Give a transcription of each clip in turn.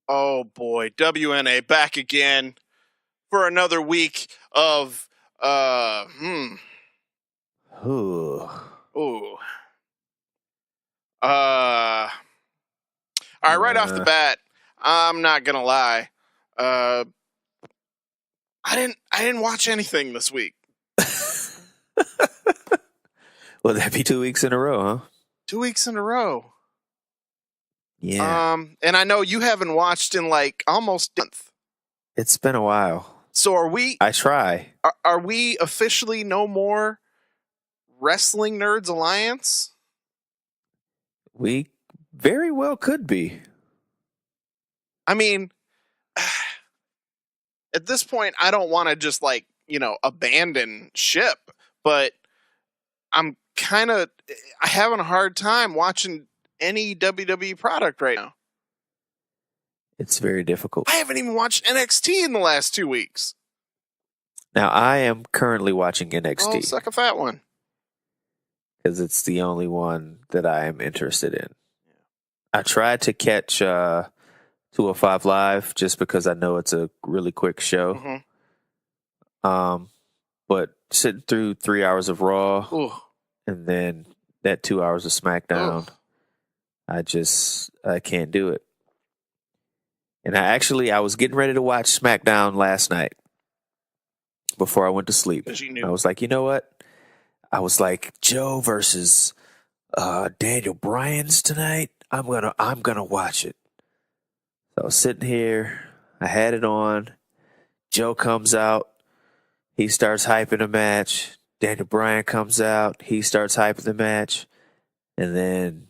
Oh boy, WNA back again for another week of Ooh. ooh. All right, right off the bat, I'm not gonna lie. I didn't watch anything this week. Well, that'd be 2 weeks in a row, huh? 2 weeks in a row. Yeah. And I know you haven't watched in like almost a month. It's been a while. So are we? I try. Are we officially no more Wrestling Nerds Alliance? We very well could be. I mean, at this point, I don't want to just abandon ship, but I'm having a hard time watching any WWE product right now. It's very difficult. I haven't even watched NXT in the last 2 weeks. Now, I am currently watching NXT. Oh, suck a fat one. Because it's the only one that I am interested in. I tried to catch 205 Live just because I know it's a really quick show. Mm-hmm. But sitting through 3 hours of Raw and then that 2 hours of SmackDown, I can't do it. And I was getting ready to watch SmackDown last night before I went to sleep. I was like, you know what? I was like, Joe versus Daniel Bryan's tonight. I'm gonna watch it. So I was sitting here. I had it on. Joe comes out. He starts hyping the match. Daniel Bryan comes out. He starts hyping the match. And then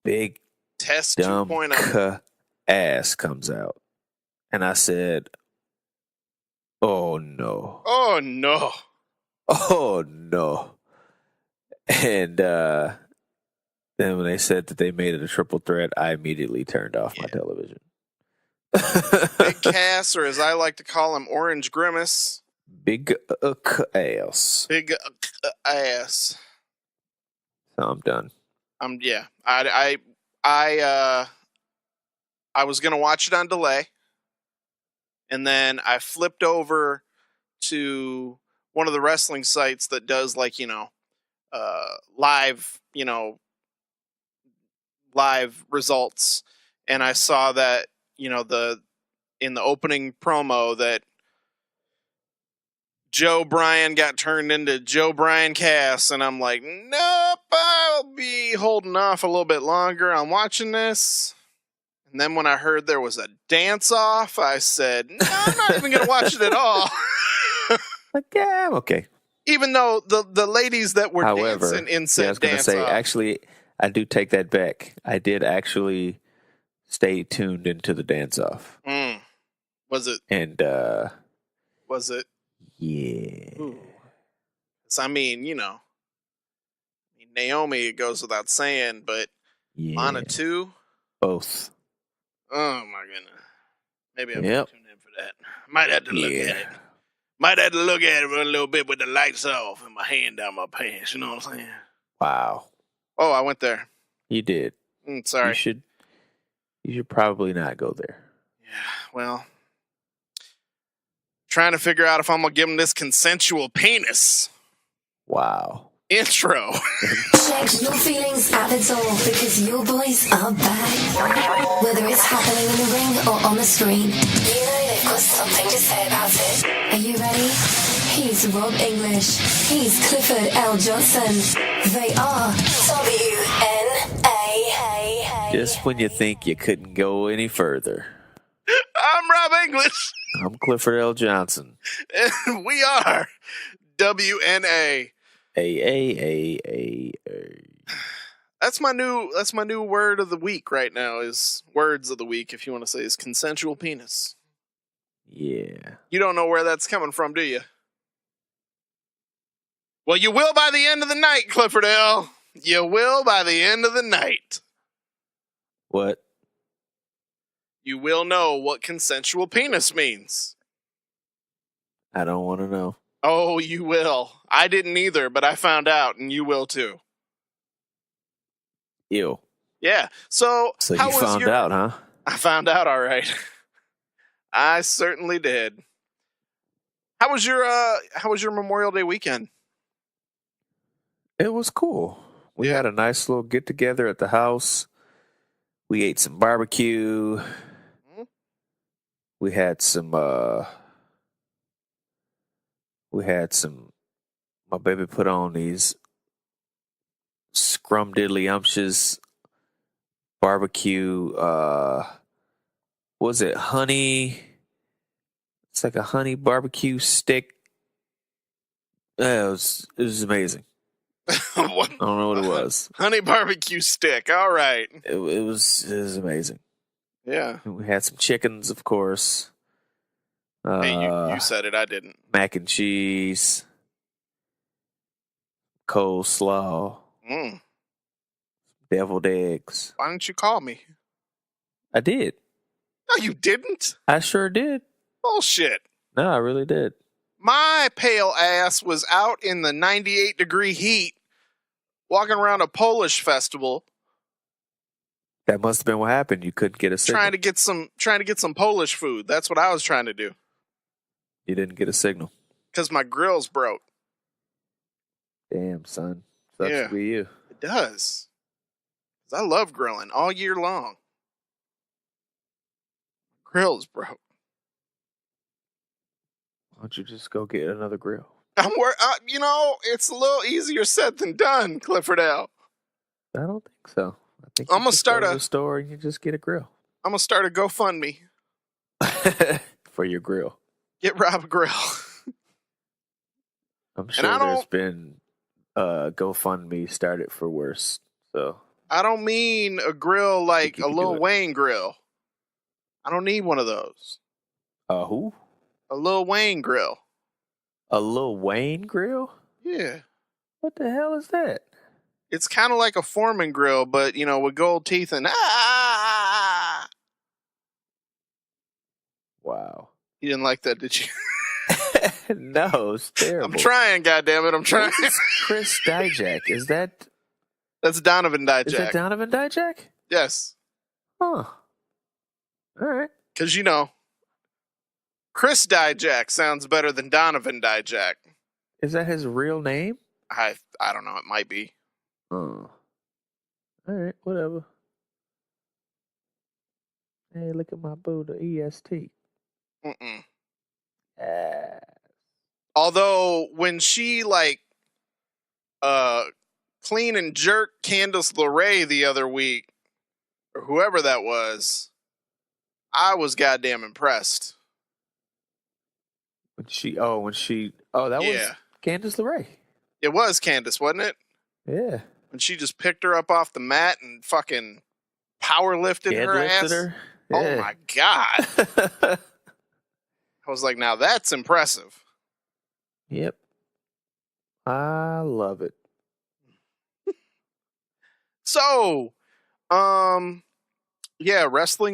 big Test dumb 2.0 ass comes out. And I said, oh no. Oh no. Oh no. And then when they said that they made it a triple threat, I immediately turned off my television. Big Cass, or as I like to call him, Orange Grimace. Big ass. Big ass. So I'm done. I was gonna watch it on delay, and then I flipped over to one of the wrestling sites that does live results, and I saw that in the opening promo that Joe Bryan got turned into Joe Bryan Cass, and I'm like, nope, I'll be holding off a little bit longer on watching this. And then when I heard there was a dance off, I said, no, I'm not even going to watch it at all. Yeah, I'm okay. Even though the ladies that were dancing in said I was going to say, actually, I do take that back. I did actually stay tuned into the dance off. Was it? And was it? Yeah. So, I mean, Naomi, it goes without saying, but Lana too? Both. Oh my goodness. Maybe I'm going to tune in for that. Might have to look at it. Might have to look at it for a little bit with the lights off and my hand down my pants. You know what I'm saying? Wow. Oh, I went there. You did. Sorry. You should probably not go there. Yeah, well, trying to figure out if I'm going to give him this consensual penis. Wow. Intro. Check your feelings at the door because your boys are back. Whether it's happening in the ring or on the screen, you know they've got something to say about it. Are you ready? He's Rob English. He's Clifford L. Johnson. They are WNA. Just when you think you couldn't go any further. I'm Rob English. I'm Clifford L. Johnson. And we are WNA. A. That's my new word of the week right now. Is words of the week, if you want to say, is consensual penis. Yeah. You don't know where that's coming from, do you? Well, you will by the end of the night, Clifford L. You will by the end of the night. What? You will know what consensual penis means. I don't want to know. Oh, you will. I didn't either, but I found out, and you will too. Ew. Yeah. So you found out, huh? I found out all right. I certainly did. How was your Memorial Day weekend? It was cool. We had a nice little get together at the house. We ate some barbecue. Mm-hmm. We had some my baby put on these scrumdiddlyumptious barbecue was it honey? It's like a honey barbecue stick. It was amazing. What? I don't know what it was. Honey barbecue stick. All right. It was amazing. Yeah. We had some chickens, of course. Hey, you said it. I didn't. Mac and cheese, coleslaw, deviled eggs. Why didn't you call me? I did. No, you didn't. I sure did. Bullshit. No, I really did. My pale ass was out in the 98-degree heat, walking around a Polish festival. That must have been what happened. You couldn't get a signal. Trying to get some Polish food. That's what I was trying to do. You didn't get a signal. Because my grill's broke. Damn, son. Sucks to be you. It does. 'Cause I love grilling all year long. Grill's broke. Why don't you just go get another grill? It's a little easier said than done, Clifford L. I don't think so. I think I'm gonna start go to the store and you just get a grill. I'm gonna start a GoFundMe for your grill. Get Rob a grill. I'm sure there's been GoFundMe started for worse. So I don't mean a grill like a Lil Wayne grill. I don't need one of those. Who? A Lil Wayne grill. A Lil Wayne grill? Yeah. What the hell is that? It's kind of like a Foreman grill, but, with gold teeth and Wow. You didn't like that, did you? No, it's terrible. I'm trying, goddammit. I'm trying. Chris Dijak. Is that... That's Donovan Dijak. Is that Donovan Dijak? Yes. Huh. All right. Because, Chris Dijak sounds better than Donovan Dijak. Is that his real name? I don't know. It might be. Oh. All right. Whatever. Hey, look at my boo, the EST. Mm-mm. Although, when she, clean and jerk Candice LeRae the other week, or whoever that was, I was goddamn impressed. That was Candice LeRae. It was Candice, wasn't it? Yeah. When she just picked her up off the mat and fucking power lifted her ass. Her. Yeah. Oh my God. I was like, now that's impressive. Yep. I love it. So, wrestling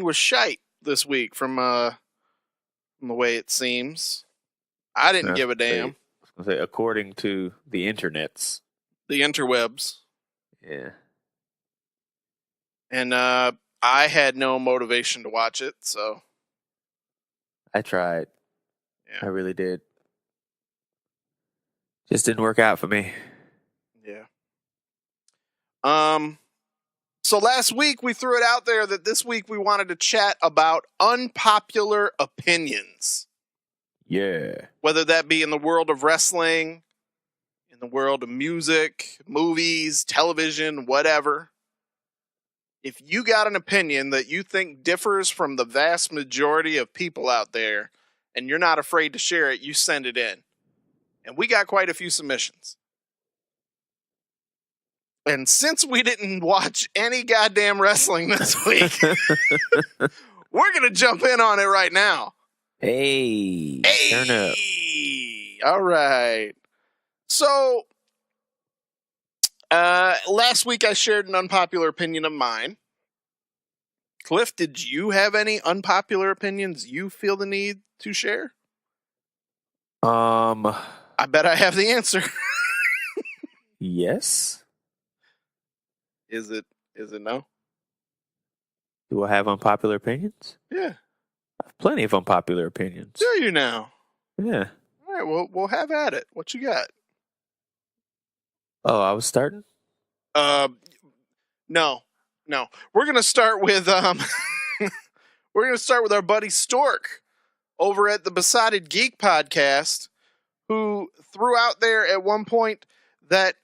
was shite this week from the way it seems. I didn't give a damn. I was going to say, according to the internets. The interwebs. Yeah. And I had no motivation to watch it, so. I tried. Yeah. I really did. Just didn't work out for me. Yeah. So last week we threw it out there that this week we wanted to chat about unpopular opinions. Yeah. Whether that be in the world of wrestling, in the world of music, movies, television, whatever. If you got an opinion that you think differs from the vast majority of people out there, and you're not afraid to share it, you send it in. And we got quite a few submissions. And since we didn't watch any goddamn wrestling this week, we're going to jump in on it right now. Hey, turn up. All right. So, last week I shared an unpopular opinion of mine. Cliff, did you have any unpopular opinions you feel the need to share? I bet I have the answer. Yes. Is it no? Do I have unpopular opinions? Yeah. I have plenty of unpopular opinions. Do you now? Yeah. All right, well, we'll have at it. What you got? Oh, I was starting? No. We're gonna start with we're gonna start with our buddy Stork over at the Besotted Geek podcast, who threw out there at one point that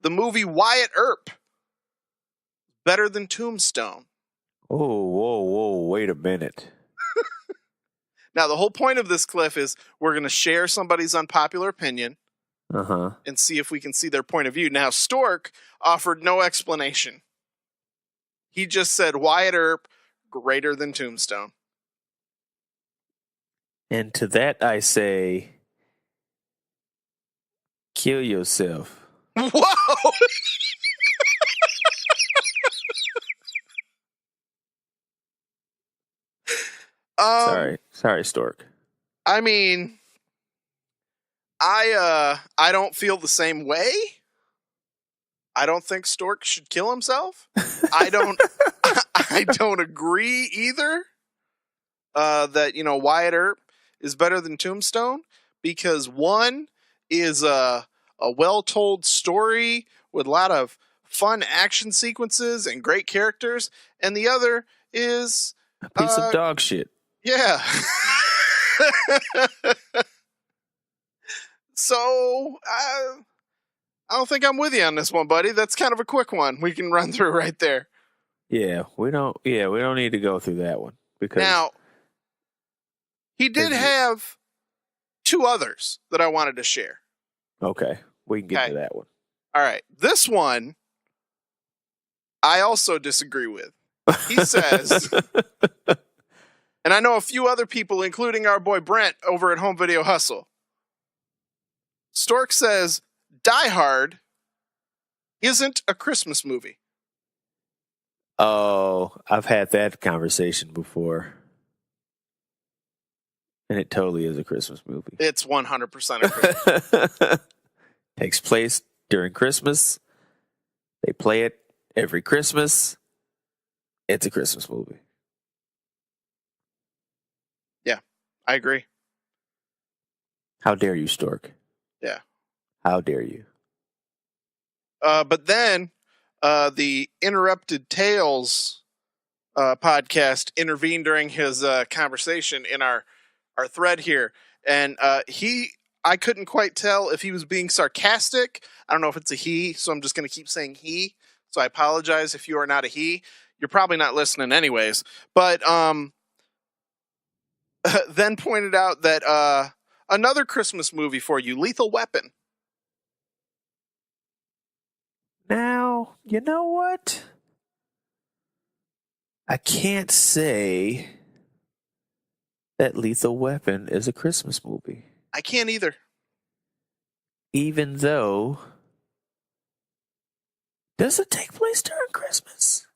the movie Wyatt Earp better than Tombstone. Oh, whoa, wait a minute. Now, the whole point of this, Cliff, is we're going to share somebody's unpopular opinion and see if we can see their point of view. Now, Stork offered no explanation. He just said Wyatt Earp greater than Tombstone. And to that I say, kill yourself. Whoa! Sorry, Stork. I mean, I don't feel the same way. I don't think Stork should kill himself. I don't agree either. That Wyatt Earp is better than Tombstone, because one is a well-told story with a lot of fun action sequences and great characters, and the other is a piece of dog shit. Yeah. So I don't think I'm with you on this one, buddy. That's kind of a quick one we can run through right there. Yeah, we don't need to go through that one, because now he did have two others that I wanted to share. Okay, we can get to that one. All right, this one I also disagree with. He says, and I know a few other people, including our boy Brent over at Home Video Hustle. Stork says, Die Hard isn't a Christmas movie. Oh, I've had that conversation before. And it totally is a Christmas movie. It's 100% a Christmas movie. Takes place during Christmas. They play it every Christmas. It's a Christmas movie. Yeah, I agree. How dare you, Stork? Yeah. How dare you? But then the Interrupted Tales podcast intervened during his conversation in our thread here. And I couldn't quite tell if he was being sarcastic. I don't know if it's a he, so I'm just going to keep saying he. So I apologize if you are not a he. You're probably not listening anyways. But then pointed out that another Christmas movie for you, Lethal Weapon. Now, you know what? I can't say that Lethal Weapon is a Christmas movie. I can't either. Even though, does it take place during Christmas?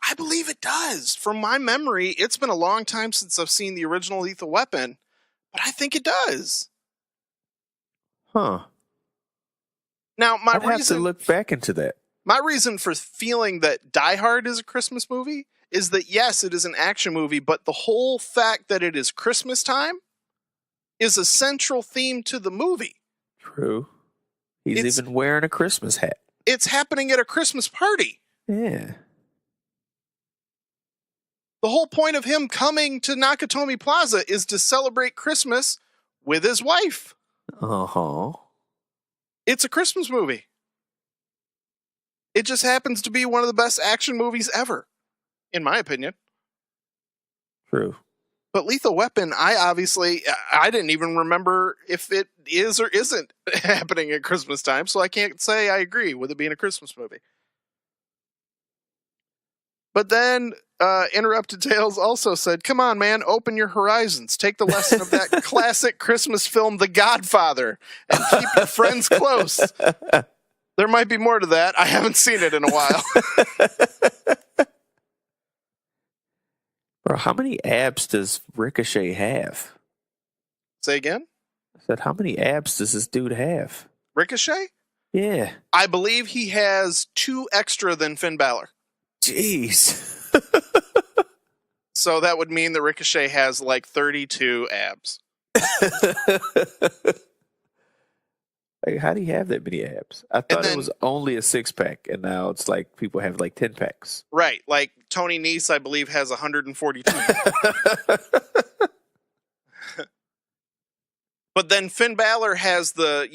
I believe it does. From my memory, it's been a long time since I've seen the original Lethal Weapon, but I think it does. Huh. Now, I'd have to look back into that. My reason for feeling that Die Hard is a Christmas movie is that, yes, it is an action movie, but the whole fact that it is Christmas time is a central theme to the movie. True. He's even wearing a Christmas hat. It's happening at a Christmas party. Yeah. The whole point of him coming to Nakatomi Plaza is to celebrate Christmas with his wife. Uh-huh. It's a Christmas movie. It just happens to be one of the best action movies ever, in my opinion. True. But Lethal Weapon, I didn't even remember if it is or isn't happening at Christmas time, so I can't say I agree with it being a Christmas movie. But then Interrupted Tales also said, come on, man, open your horizons. Take the lesson of that classic Christmas film, The Godfather, and keep your friends close. There might be more to that. I haven't seen it in a while. Bro, how many abs does Ricochet have? Say again? I said, how many abs does this dude have? Ricochet? Yeah. I believe he has 2 extra than Finn Balor. Jeez. So that would mean that Ricochet has like 32 abs. Like, how do you have that many abs? I thought it was only a 6-pack, and now it's like people have like 10 packs. Right. Like Tony Nese, I believe, has 142. But then Finn Balor has the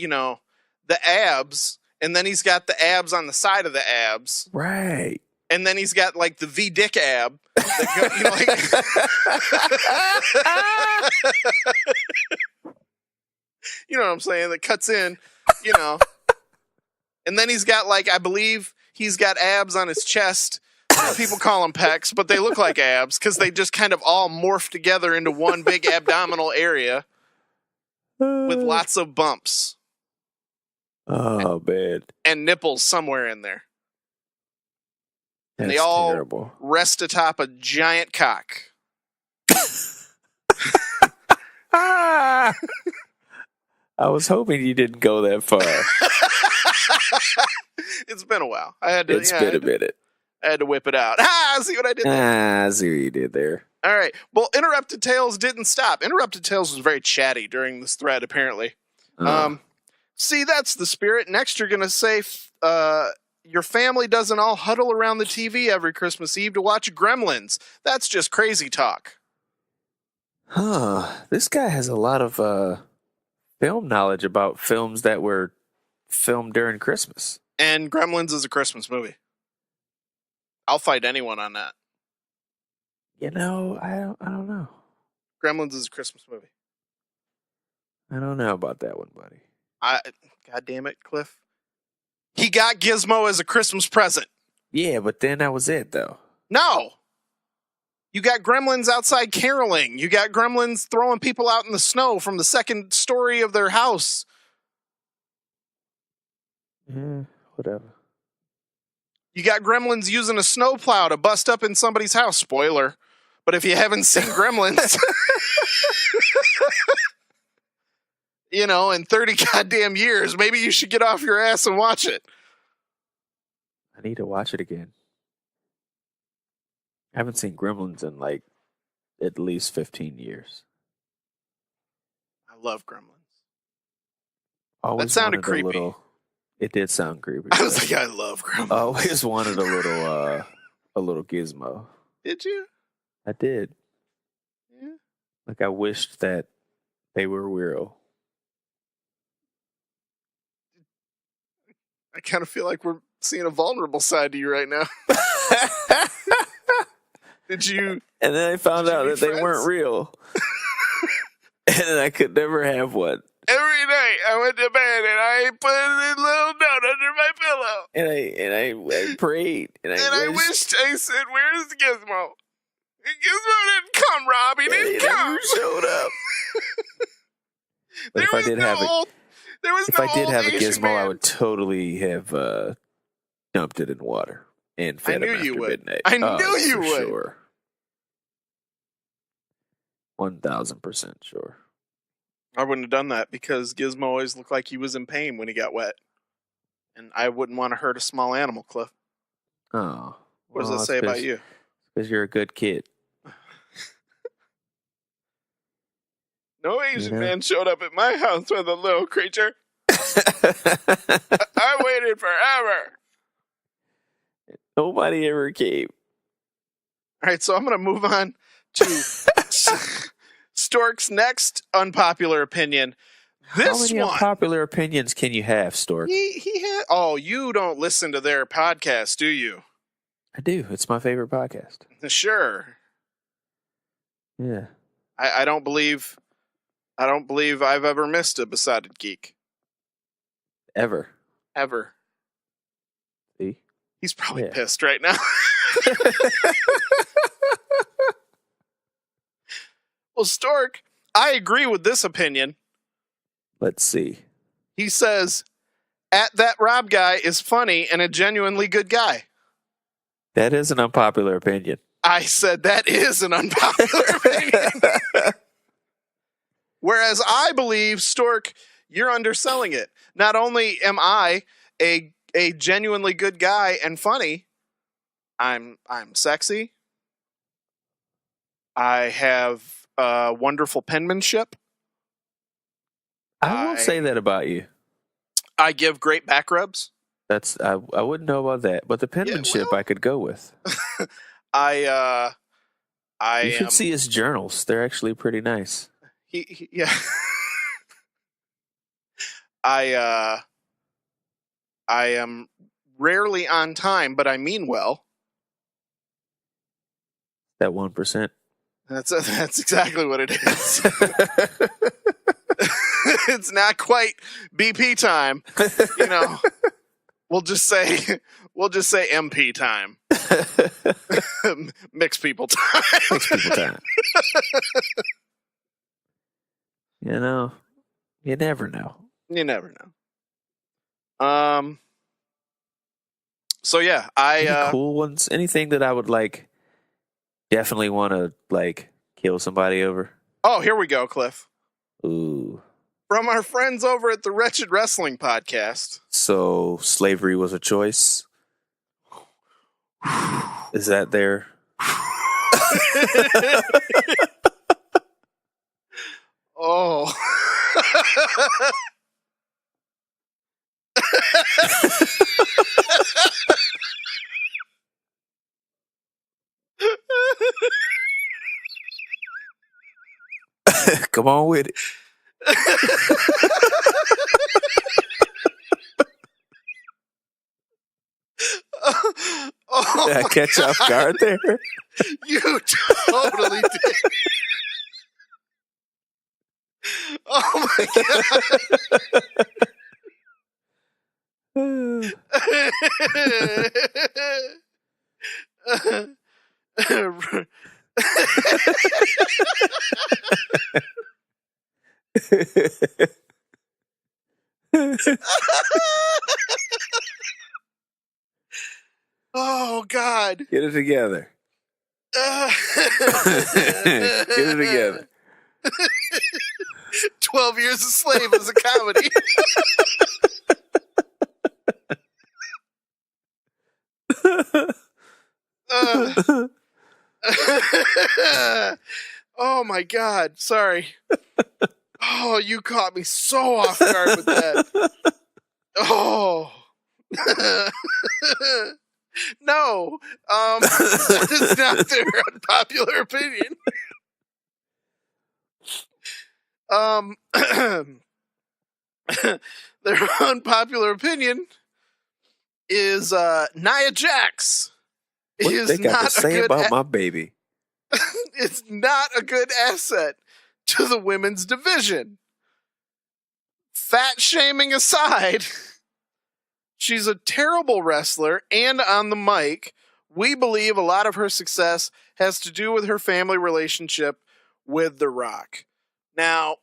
abs, and then he's got the abs on the side of the abs. Right. And then he's got like the V-dick ab. That you know what I'm saying? That cuts in, And then he's got I believe he's got abs on his chest. People call them pecs, but they look like abs because they just kind of all morph together into one big abdominal area with lots of bumps. Oh, man. And nipples somewhere in there. That's and they all terrible. rest atop a giant cock. I was hoping you didn't go that far. It's been a while. It's been a minute. I had to whip it out. See what I did there? I see what you did there. All right. Well, Interrupted Tales didn't stop. Interrupted Tales was very chatty during this thread, apparently. See, that's the spirit. Next, you're going to say your family doesn't all huddle around the TV every Christmas Eve to watch Gremlins. That's just crazy talk. This guy has a lot of film knowledge about films that were filmed during Christmas. And Gremlins is a Christmas movie. I'll fight anyone on that. I don't know. Gremlins is a Christmas movie. I don't know about that one, buddy. God damn it, Cliff. He got Gizmo as a Christmas present. Yeah, but then that was it, though. No. You got Gremlins outside caroling. You got Gremlins throwing people out in the snow from the second story of their house. Yeah, whatever. You got Gremlins using a snowplow to bust up in somebody's house. Spoiler. But if you haven't seen Gremlins, in 30 goddamn years, maybe you should get off your ass and watch it. I need to watch it again. I haven't seen Gremlins in at least 15 years. I love Gremlins. Always that sounded creepy. It did sound creepy. I was like, I love Gremlins. I always wanted a little gizmo. Did you? I did. Yeah. I wished that they were real. I kind of feel like we're seeing a vulnerable side to you right now. Did you? And then I found out that they weren't real. And I could never have one. Every night I went to bed and I put a little note under my pillow. And I prayed. And I wished, I said, where's Gizmo? Gizmo didn't come, Rob. He didn't come. Never showed up. But if I did have a Gizmo, I would totally have dumped it in water and fed him after midnight. I knew you would. Sure. 1,000% sure. I wouldn't have done that because Gizmo always looked like he was in pain when he got wet. And I wouldn't want to hurt a small animal, Cliff. Oh. What does that say about you? Because you're a good kid. No Asian man showed up at my house with a little creature. I waited forever. Nobody ever came. All right, so I'm going to move on to Stork's next unpopular opinion. How many unpopular opinions can you have, Stork? He had. Oh, you don't listen to their podcast, do you? I do. It's my favorite podcast. Sure. Yeah. I don't believe I've ever missed a Besotted Geek. Ever. See? He's probably pissed right now. Well, Stork, I agree with this opinion. Let's see. He says, that Rob guy is funny and a genuinely good guy. That is an unpopular opinion. I said that is an unpopular opinion. Whereas I believe, Stork, you're underselling it. Not only am I a genuinely good guy and funny, I'm sexy. I have wonderful penmanship. I will say that about you. I give great back rubs. That's I wouldn't know about that, but the penmanship I could go with. You should see his journals; they're actually pretty nice. Yeah. I am rarely on time, but I mean well. That 1%. That's exactly what it is. It's not quite BP time, you know. We'll just say MP time. Mixed people time. Mixed people time. You know, you never know. You never know. So yeah, Any cool ones. Anything that I would like. Definitely want to like kill somebody over. Oh, here we go, Cliff. Ooh. From our friends over at the Wretched Wrestling Podcast. So slavery was a choice. Is that there? Oh. Come on with it. Oh, did I catch you off guard there? You totally did. Oh my god. Oh God! Get it together. Get it together. 12 Years a Slave is a comedy. Oh my God! Sorry. Oh, you caught me so off guard with that. Oh. No, that is not their unpopular opinion. Their unpopular opinion is Nia Jax What is they got not to say about my baby? It's not a good asset to the women's division. Fat shaming aside, she's a terrible wrestler, and on the mic, we believe a lot of her success has to do with her family relationship with The Rock. Now,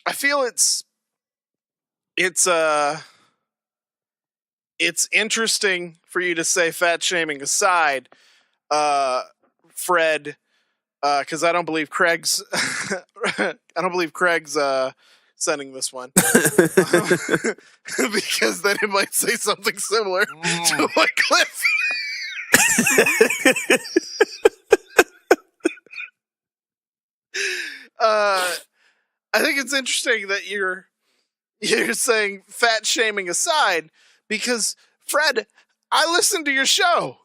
I feel it's interesting for you to say fat shaming aside, Fred, because I don't believe Craig's sending this one. Because then it might say something similar to what Cliff. I think it's interesting that you're saying fat shaming aside, because Fred, I listen to your show,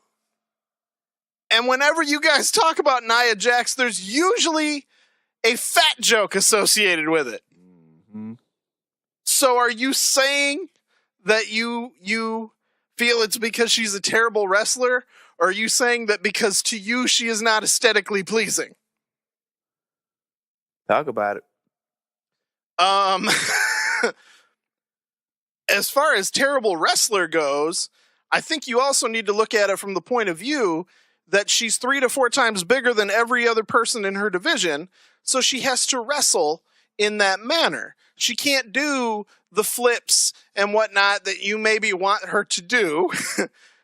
and whenever you guys talk about Nia Jax, there's usually a fat joke associated with it. Mm-hmm. So are you saying that you feel it's because she's a terrible wrestler, or are you saying that because to you she is not aesthetically pleasing? Talk about it. As far as terrible wrestler goes, I think you also need to look at it from the point of view that she's 3 to 4 times bigger than every other person in her division, so she has to wrestle in that manner. She can't do the flips and whatnot that you maybe want her to do.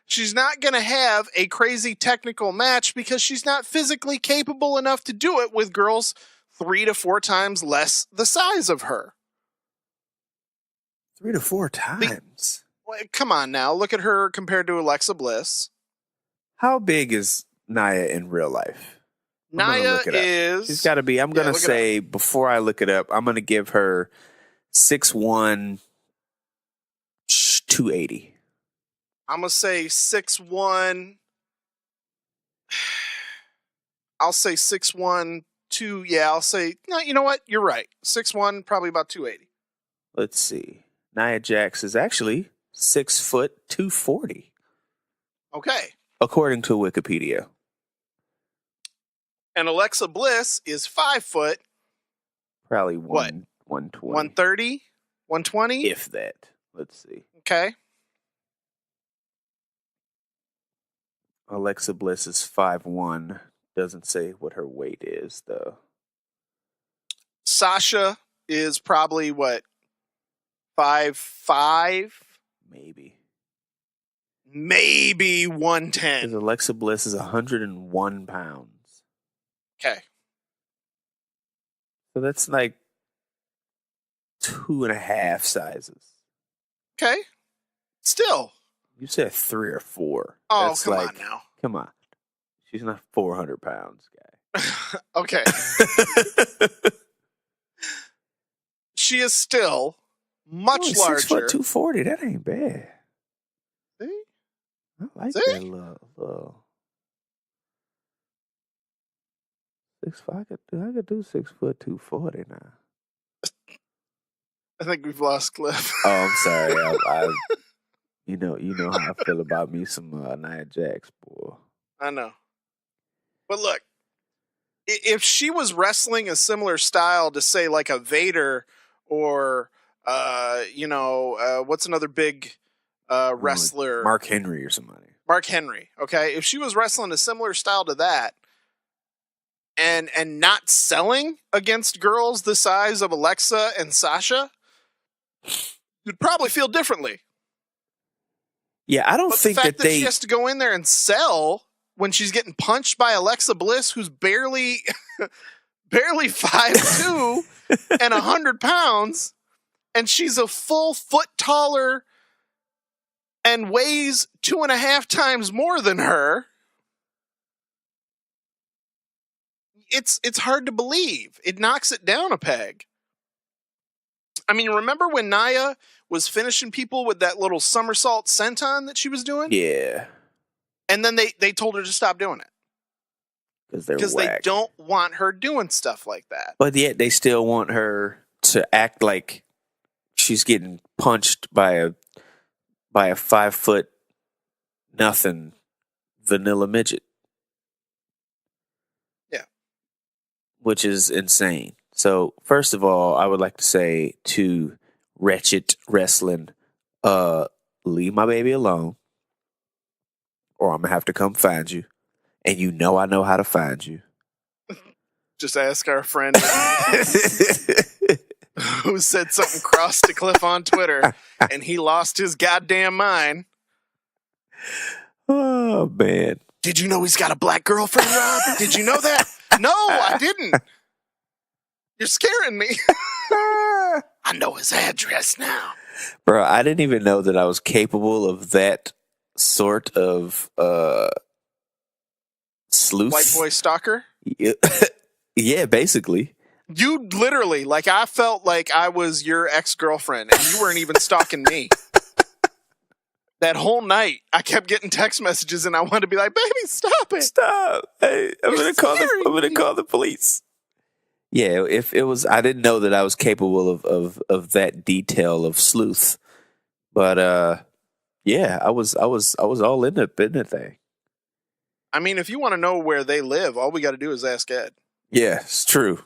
She's not going to have a crazy technical match because she's not physically capable enough to do it with girls 3 to 4 times less the size of her. 3 to 4 times? Come on now. Look at her compared to Alexa Bliss. How big is Nia in real life? Nia is... She's got to be, I'm going to say, before I look it up, I'm going to give her 6'1", 280. I'm going to say 6'1". I'll say 6'1", 2. Yeah, I'll say, no, you know what? You're right. 6'1", probably about 280. Let's see. Nia Jax is actually 6 foot 240. Okay. According to Wikipedia. And Alexa Bliss is 5 foot. Probably 120. 130? 120? If that. Let's see. Okay. Alexa Bliss is 5'1". Doesn't say what her weight is, though. Sasha is probably what? 5'5"? Maybe 110. Because Alexa Bliss is 101 pounds. Okay. So that's like 2.5 sizes. Okay. Still. You said 3 or 4. Oh, that's come on now. Come on. She's not 400 pounds, guy. Okay. She is still much larger. 6 foot 240. That ain't bad. See? I like that little. 6'5". I could do 6 foot 240 now. I think we've lost Cliff. Oh, I'm sorry. I you know how I feel about me some Nia Jax, boy. I know. But look, if she was wrestling a similar style to, say, like a Vader or, what's another big wrestler? Mark Henry or somebody. Mark Henry, okay? If she was wrestling a similar style to that and not selling against girls the size of Alexa and Sasha, you'd probably feel differently. Yeah, I don't think the fact that she has to go in there and sell when she's getting punched by Alexa Bliss, who's barely 5'2" and 100 pounds, and she's a full foot taller and weighs 2.5 times more than her. It's hard to believe. It knocks it down a peg. I mean, remember when Nia was finishing people with that little somersault senton that she was doing? Yeah. And then they told her to stop doing it. Because they don't want her doing stuff like that. But yet they still want her to act like she's getting punched by a 5 foot nothing vanilla midget. Yeah. Which is insane. So, first of all, I would like to say to Wretched Wrestling, leave my baby alone, or I'm going to have to come find you. And you know I know how to find you. Just ask our friend who said something cross to Cliff on Twitter, and he lost his goddamn mind. Oh, man. Did you know he's got a black girlfriend, Rob? Did you know that? No, I didn't. You're scaring me. I know his address now. Bro, I didn't even know that I was capable of that sort of sleuth. White boy stalker? Yeah, basically. You literally, like, I felt like I was your ex-girlfriend and you weren't even stalking me. That whole night, I kept getting text messages and I wanted to be like, baby, stop it. Stop. Hey, I'm going to call the police. Yeah, if it was, I didn't know that I was capable of that detail of sleuth, but yeah, I was all in that thing. I mean, if you want to know where they live, all we got to do is ask Ed. Yeah, it's true.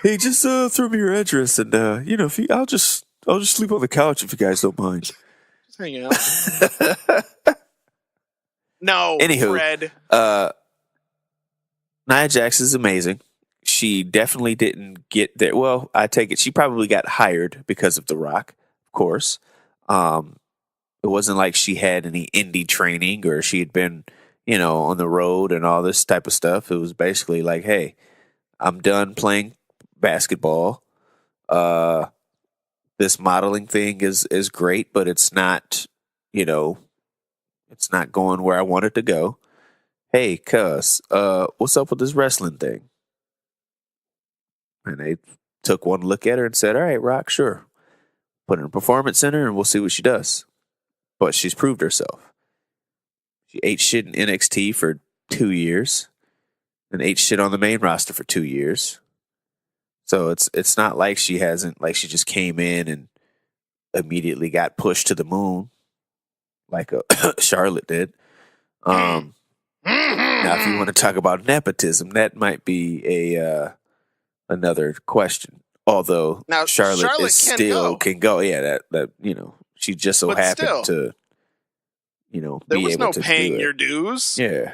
Hey, just throw me your address, and if I'll just sleep on the couch if you guys don't mind. Just hang out. No, anywho, Fred. Nia Jax is amazing. She definitely didn't get there. Well, I take it she probably got hired because of The Rock, of course. It wasn't like she had any indie training or she had been, on the road and all this type of stuff. It was basically like, hey, I'm done playing basketball. This modeling thing is great, but it's not, it's not going where I want it to go. hey, cuz, what's up with this wrestling thing? And they took one look at her and said, all right, Rock, sure. Put her in a performance center and we'll see what she does. But she's proved herself. She ate shit in NXT for 2 years and ate shit on the main roster for 2 years. So it's not like she hasn't, like she just came in and immediately got pushed to the moon like Charlotte did. Now, if you want to talk about nepotism, that might be another question. Although now, Charlotte is still can go. Yeah, that she just so happened to there be was able no to paying do your it. dues. Yeah,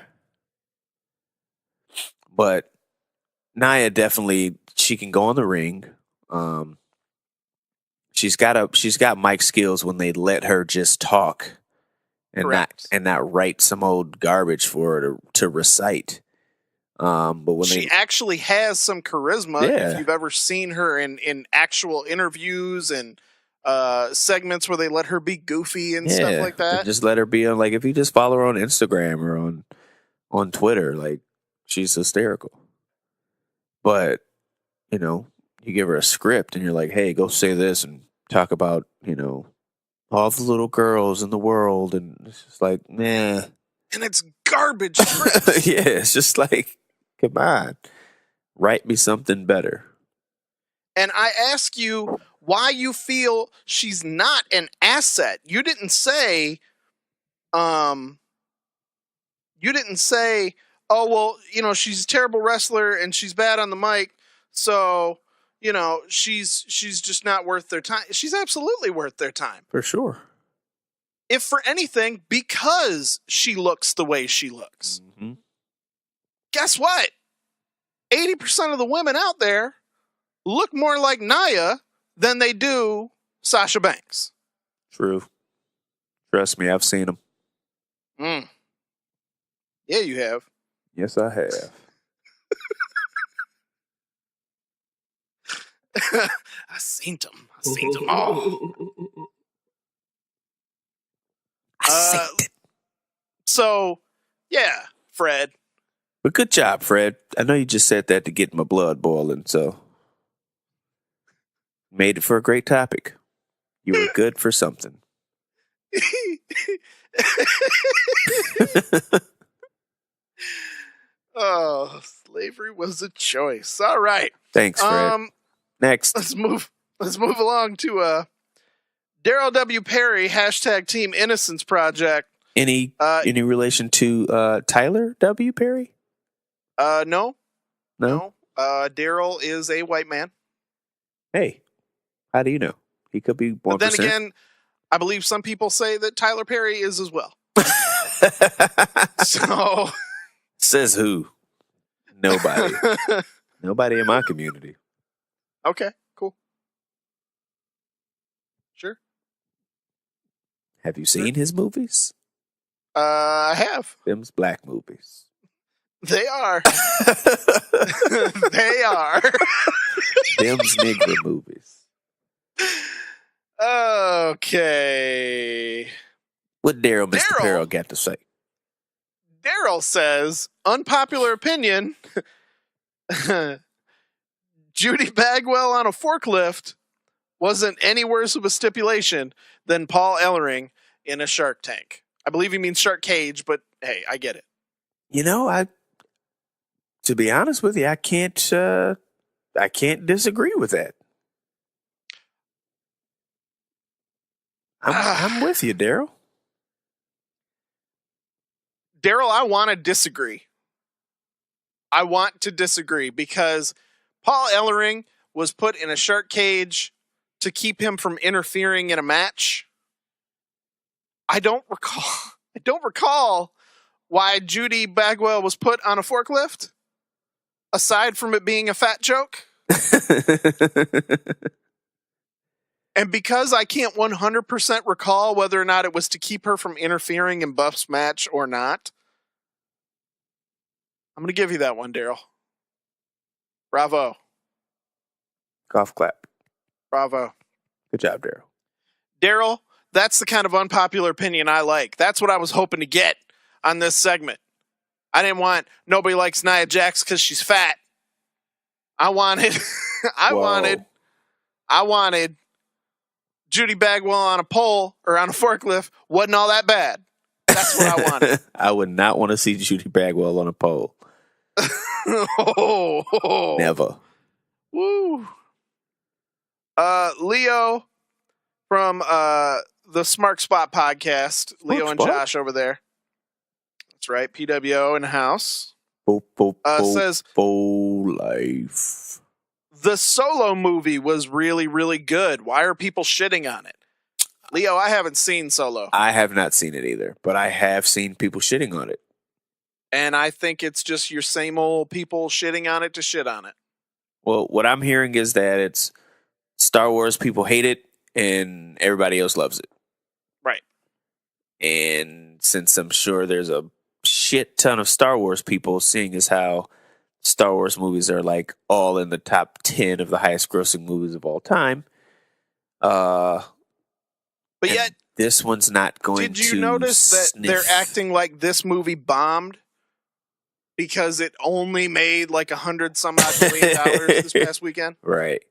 but Nia definitely, she can go on the ring. She's got mic skills when they let her just talk and Correct. not write some old garbage for her to recite. But when she actually has some charisma, Yeah. if you've ever seen her in actual interviews and segments where they let her be goofy and stuff like that. And just let her be on, like, if you just follow her on Instagram or on Twitter, like, she's hysterical. But, you give her a script and you're like, hey, go say this and talk about, all the little girls in the world, and it's just like, nah. And it's garbage scripts. Yeah, it's just like, come on, write me something better. And I ask you why you feel she's not an asset. You didn't say, oh, well, she's a terrible wrestler and she's bad on the mic, so, she's just not worth their time. She's absolutely worth their time. For sure. If for anything, because she looks the way she looks. Mm-hmm. Guess what? 80% of the women out there look more like Nia than they do Sasha Banks. True. Trust me, I've seen them. Yeah, you have. Yes, I have. I seen them. I seen them all. I seen it. So, yeah, Fred. But good job, Fred. I know you just said that to get my blood boiling, so made it for a great topic. You were good for something. Oh, slavery was a choice. All right. Thanks, Fred. Next. Let's move along to Daryl W. Perry, # Team Innocence Project. Any relation to Tyler W. Perry? No. Daryl is a white man. Hey, how do you know? He could be 1%. But then again, I believe some people say that Tyler Perry is as well. So says who? Nobody. Nobody in my community. Okay, cool. Sure. Have you seen his movies? I have. Them's black movies. They are. They are. Them's nigger movies. Okay. What Mr. Perro got to say? Daryl says, unpopular opinion, Judy Bagwell on a forklift wasn't any worse of a stipulation than Paul Ellering in a shark tank. I believe he means shark cage, but hey, I get it. To be honest with you, I can't disagree with that. I'm with you, Daryl. Daryl, I want to disagree. I want to disagree because Paul Ellering was put in a shark cage to keep him from interfering in a match. I don't recall why Judy Bagwell was put on a forklift, aside from it being a fat joke. And because I can't 100% recall whether or not it was to keep her from interfering in Buff's match or not, I'm going to give you that one, Daryl. Bravo. Golf clap. Bravo. Good job, Daryl. Daryl, that's the kind of unpopular opinion I like. That's what I was hoping to get on this segment. I didn't want nobody likes Nia Jax because she's fat. I wanted, I wanted Judy Bagwell on a pole or on a forklift. Wasn't all that bad. That's what I wanted. I would not want to see Judy Bagwell on a pole. Never. Woo. Leo from the Smart Spot podcast. Leo and Josh over there. That's right. PWO in the house. Says full life. The Solo movie was really, really good. Why are people shitting on it? Leo, I haven't seen Solo. I have not seen it either, but I have seen people shitting on it. And I think it's just your same old people shitting on it to shit on it. Well, what I'm hearing is that it's Star Wars people hate it and everybody else loves it. Right. And since I'm sure there's a shit ton of Star Wars people, seeing as how Star Wars movies are like all in the top 10 of the highest grossing movies of all time. But yet, this one's not going to. Did you notice that they're acting like this movie bombed because it only made like $100 some odd million this past weekend? Right.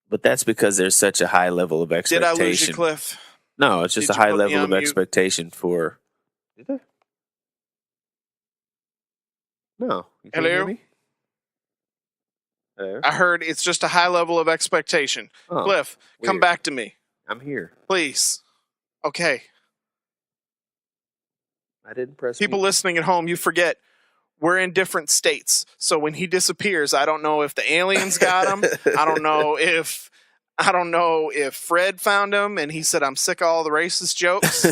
But that's because there's such a high level of expectation. Did I lose you, Cliff? No, it's just a high level of expectation for. Did I? No. You can't hear me? I heard it's just a high level of expectation. Oh, Cliff, weird. Come back to me. I'm here. Please. Okay. I didn't press People listening at home, you forget we're in different states. So when he disappears, I don't know if the aliens got him. I don't know if Fred found him and he said, I'm sick of all the racist jokes.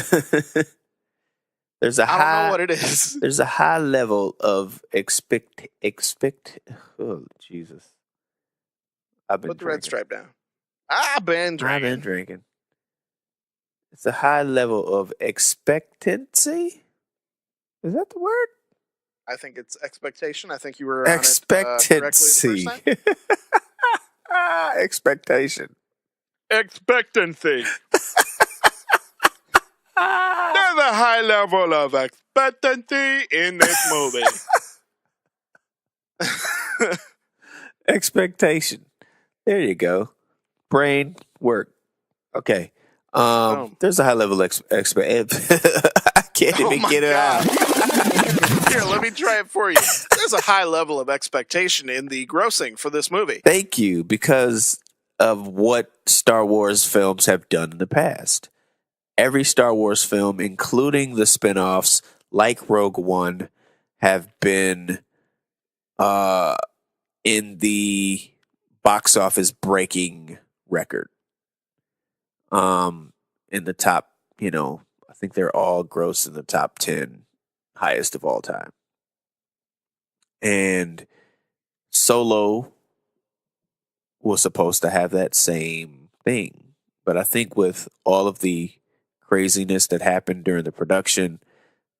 I don't know what it is. There's a high level of expect. Oh, Jesus. Put the red stripe down. I've been drinking. It's a high level of expectancy. Is that the word? I think it's expectation. I think you were expectancy. On it, correctly the first time. Expectation. Expectancy. There's a high level of expectancy in this movie. Expectation. There you go. Brain work. Okay. There's a high level I can't even get it out. Here, let me try it for you. There's a high level of expectation in the grossing for this movie. Thank you, because of what Star Wars films have done in the past. Every Star Wars film, including the spin-offs like Rogue One, have been in the box office breaking record. In the top, I think they're all gross in the top 10 highest of all time. And Solo was supposed to have that same thing. But I think with all of the craziness that happened during the production,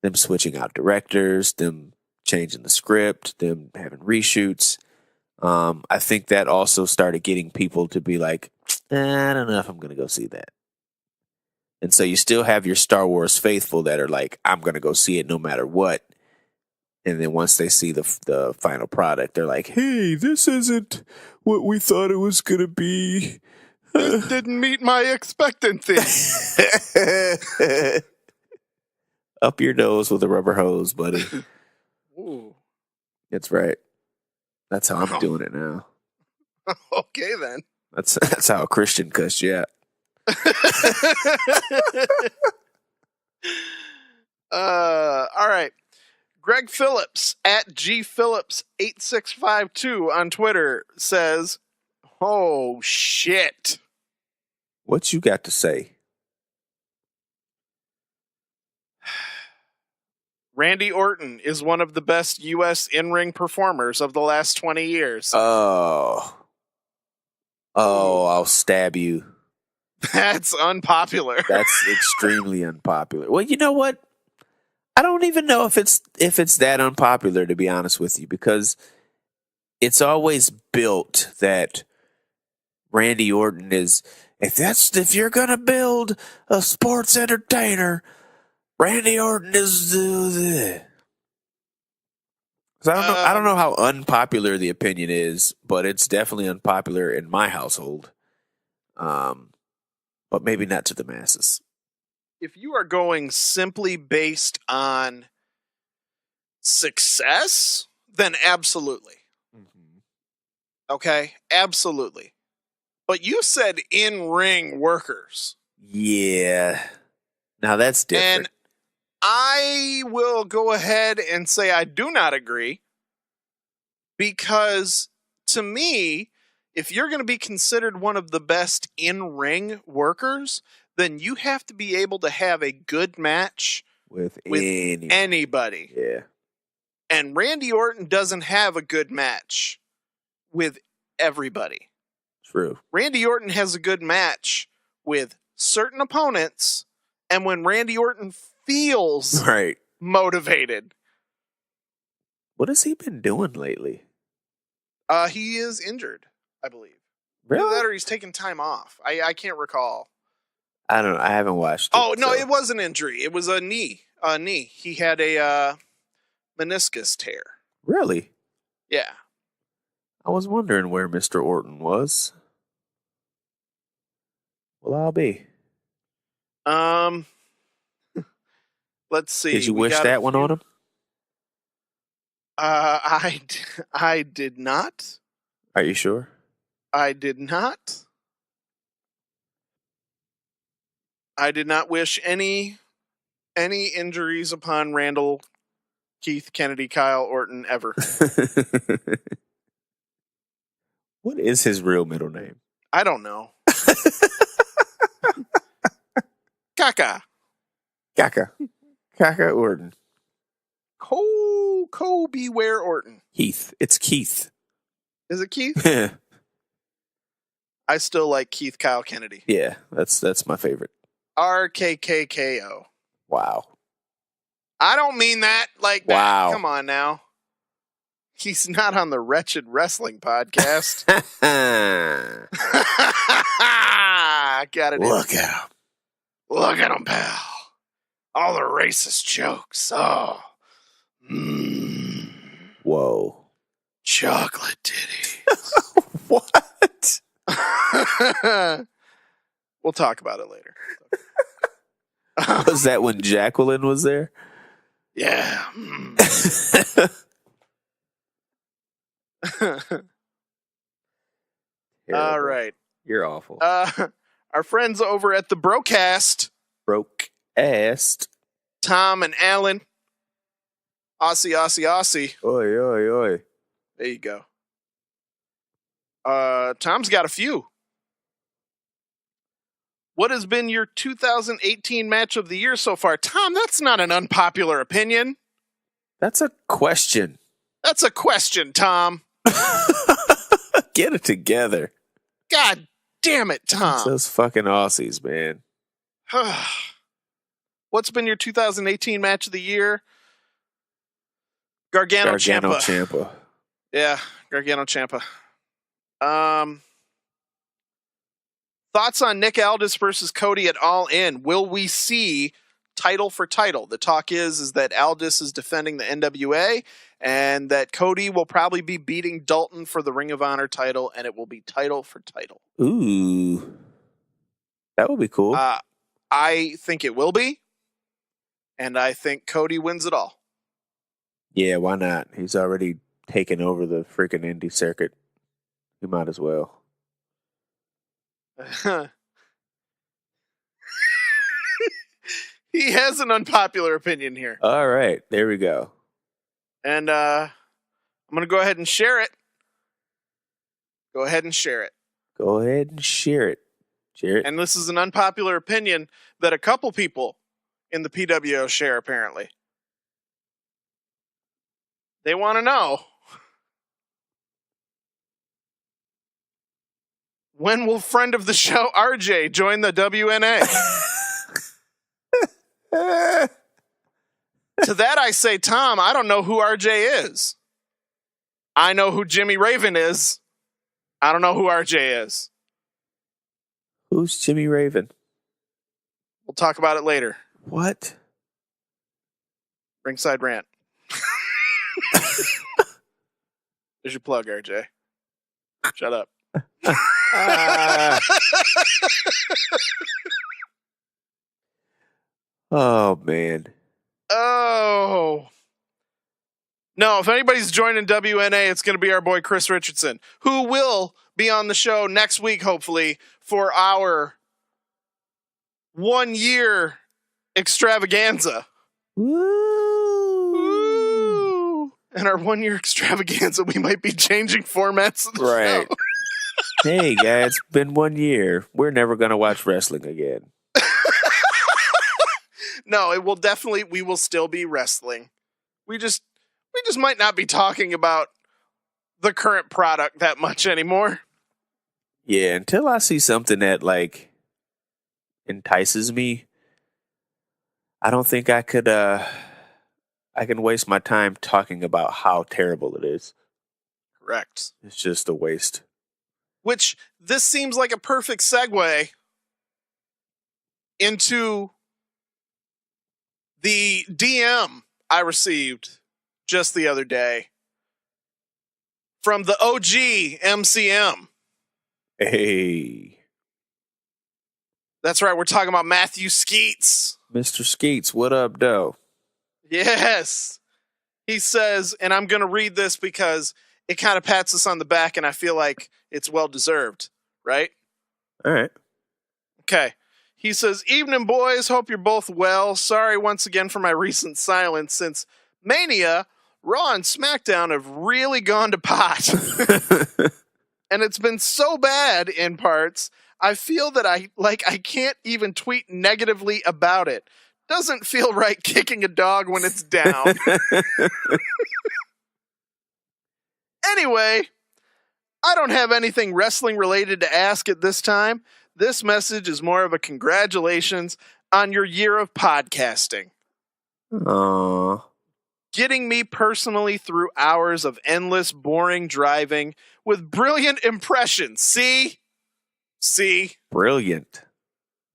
them switching out directors, them changing the script, them having reshoots, I think that also started getting people to be like, I don't know if I'm going to go see that. And so you still have your Star Wars faithful that are like, I'm going to go see it no matter what. And then once they see the final product, they're like, hey, this isn't what we thought it was going to be. This didn't meet my expectancy. Up your nose with a rubber hose, buddy. Ooh. That's right. That's how I'm doing it now. Okay, then. That's how a Christian cussed you out. All right. Greg Phillips at gphillips8652 on Twitter says, oh, shit. What you got to say? Randy Orton is one of the best U.S. in-ring performers of the last 20 years. Oh, I'll stab you. That's unpopular. That's extremely unpopular. Well, you know what? I don't even know if it's that unpopular, to be honest with you, because it's always built that Randy Orton is, if you're gonna build a sports entertainer, Randy Orton is the. I don't know how unpopular the opinion is, but it's definitely unpopular in my household. But maybe not to the masses. If you are going simply based on success, then absolutely. Mm-hmm. Okay, absolutely. But you said in-ring workers. Yeah. Now that's different. And I will go ahead and say I do not agree, because to me, if you're going to be considered one of the best in-ring workers, then you have to be able to have a good match with anybody. Yeah. And Randy Orton doesn't have a good match with everybody. True. Randy Orton has a good match with certain opponents, and when Randy Orton feels motivated. What has he been doing lately? He is injured, I believe. Really? Either that or he's taking time off. I can't recall. I don't know. I haven't watched it. Oh, no, it was an injury. It was a knee. He had a meniscus tear. Really? Yeah. I was wondering where Mr. Orton was. Well, I'll be. Let's see. Did you wish that one on him? I did not. Are you sure? I did not. I did not wish any injuries upon Randall, Keith, Kennedy, Kyle, Orton ever. What is his real middle name? I don't know. Kaka. Kaka Orton. Beware Orton. Keith. It's Keith. Is it Keith? I still like Keith Kyle Kennedy. Yeah, that's my favorite. RKKKO. Wow. I don't mean that like that. Wow. Come on now. He's not on the Wretched Wrestling Podcast. Got it. Look at him. Look at him, pal. All the racist jokes. Oh. Whoa. Chocolate titty. What? We'll talk about it later. Was that when Jacqueline was there? Yeah. All right. You're awful. Our friends over at the Brocast. Broke-assed. Tom and Alan. Aussie. Oi, oi, oi. There you go. Tom's got a few. What has been your 2018 match of the year so far? Tom, that's not an unpopular opinion. That's a question. That's a question, Tom. Get it together. God damn it, Tom. It's those fucking Aussies, man. What's been your 2018 match of the year? Gargano Ciampa. Yeah, Gargano Ciampa. Thoughts on Nick Aldis versus Cody at All In? Will we see title for title? The talk is that Aldis is defending the NWA and that Cody will probably be beating Dalton for the Ring of Honor title, and it will be title for title. Ooh. That would be cool. I think it will be, and I think Cody wins it all. Yeah, why not? He's already taken over the freaking indie circuit. He might as well. He has an unpopular opinion here. All right, there we go. And I'm going to go ahead and share it. Go ahead and share it. Go ahead and share it. Share it. And this is an unpopular opinion that a couple people in the PWO share, apparently. They want to know, when will friend of the show RJ join the WNA? To that I say, Tom, I don't know who RJ is. I know who Jimmy Raven is. I don't know who RJ is. Who's Jimmy Raven? We'll talk about it later. What? Ringside Rant. There's your plug, RJ. Shut up. Oh, man. Oh. No, if anybody's joining WNA, it's going to be our boy Chris Richardson, who will be on the show next week, hopefully, for our 1 year extravaganza. Woo! And our 1 year extravaganza, we might be changing formats of the Right. show. Hey, guys, it's been 1 year. We're never going to watch wrestling again. No, it will definitely, we will still be wrestling. We just might not be talking about the current product that much anymore. Yeah, until I see something that, like, entices me, I don't think I could, I can waste my time talking about how terrible it is. Correct. It's just a waste. Which, this seems like a perfect segue into the DM I received just the other day from the OG MCM. Hey. That's right, we're talking about Matthew Skeets. Mr. Skeets, what up, though? Yes. He says, and I'm going to read this because it kind of pats us on the back and I feel like it's well deserved, right? All right. Okay. He says, "Evening, boys. Hope you're both well. Sorry once again for my recent silence since Mania, Raw, and SmackDown have really gone to pot. And it's been so bad in parts, I feel that I can't even tweet negatively about it. Doesn't feel right kicking a dog when it's down." Anyway, I don't have anything wrestling related to ask at this time. This message is more of a congratulations on your year of podcasting. Aww. Getting me personally through hours of endless, boring driving with brilliant impressions. See? Brilliant.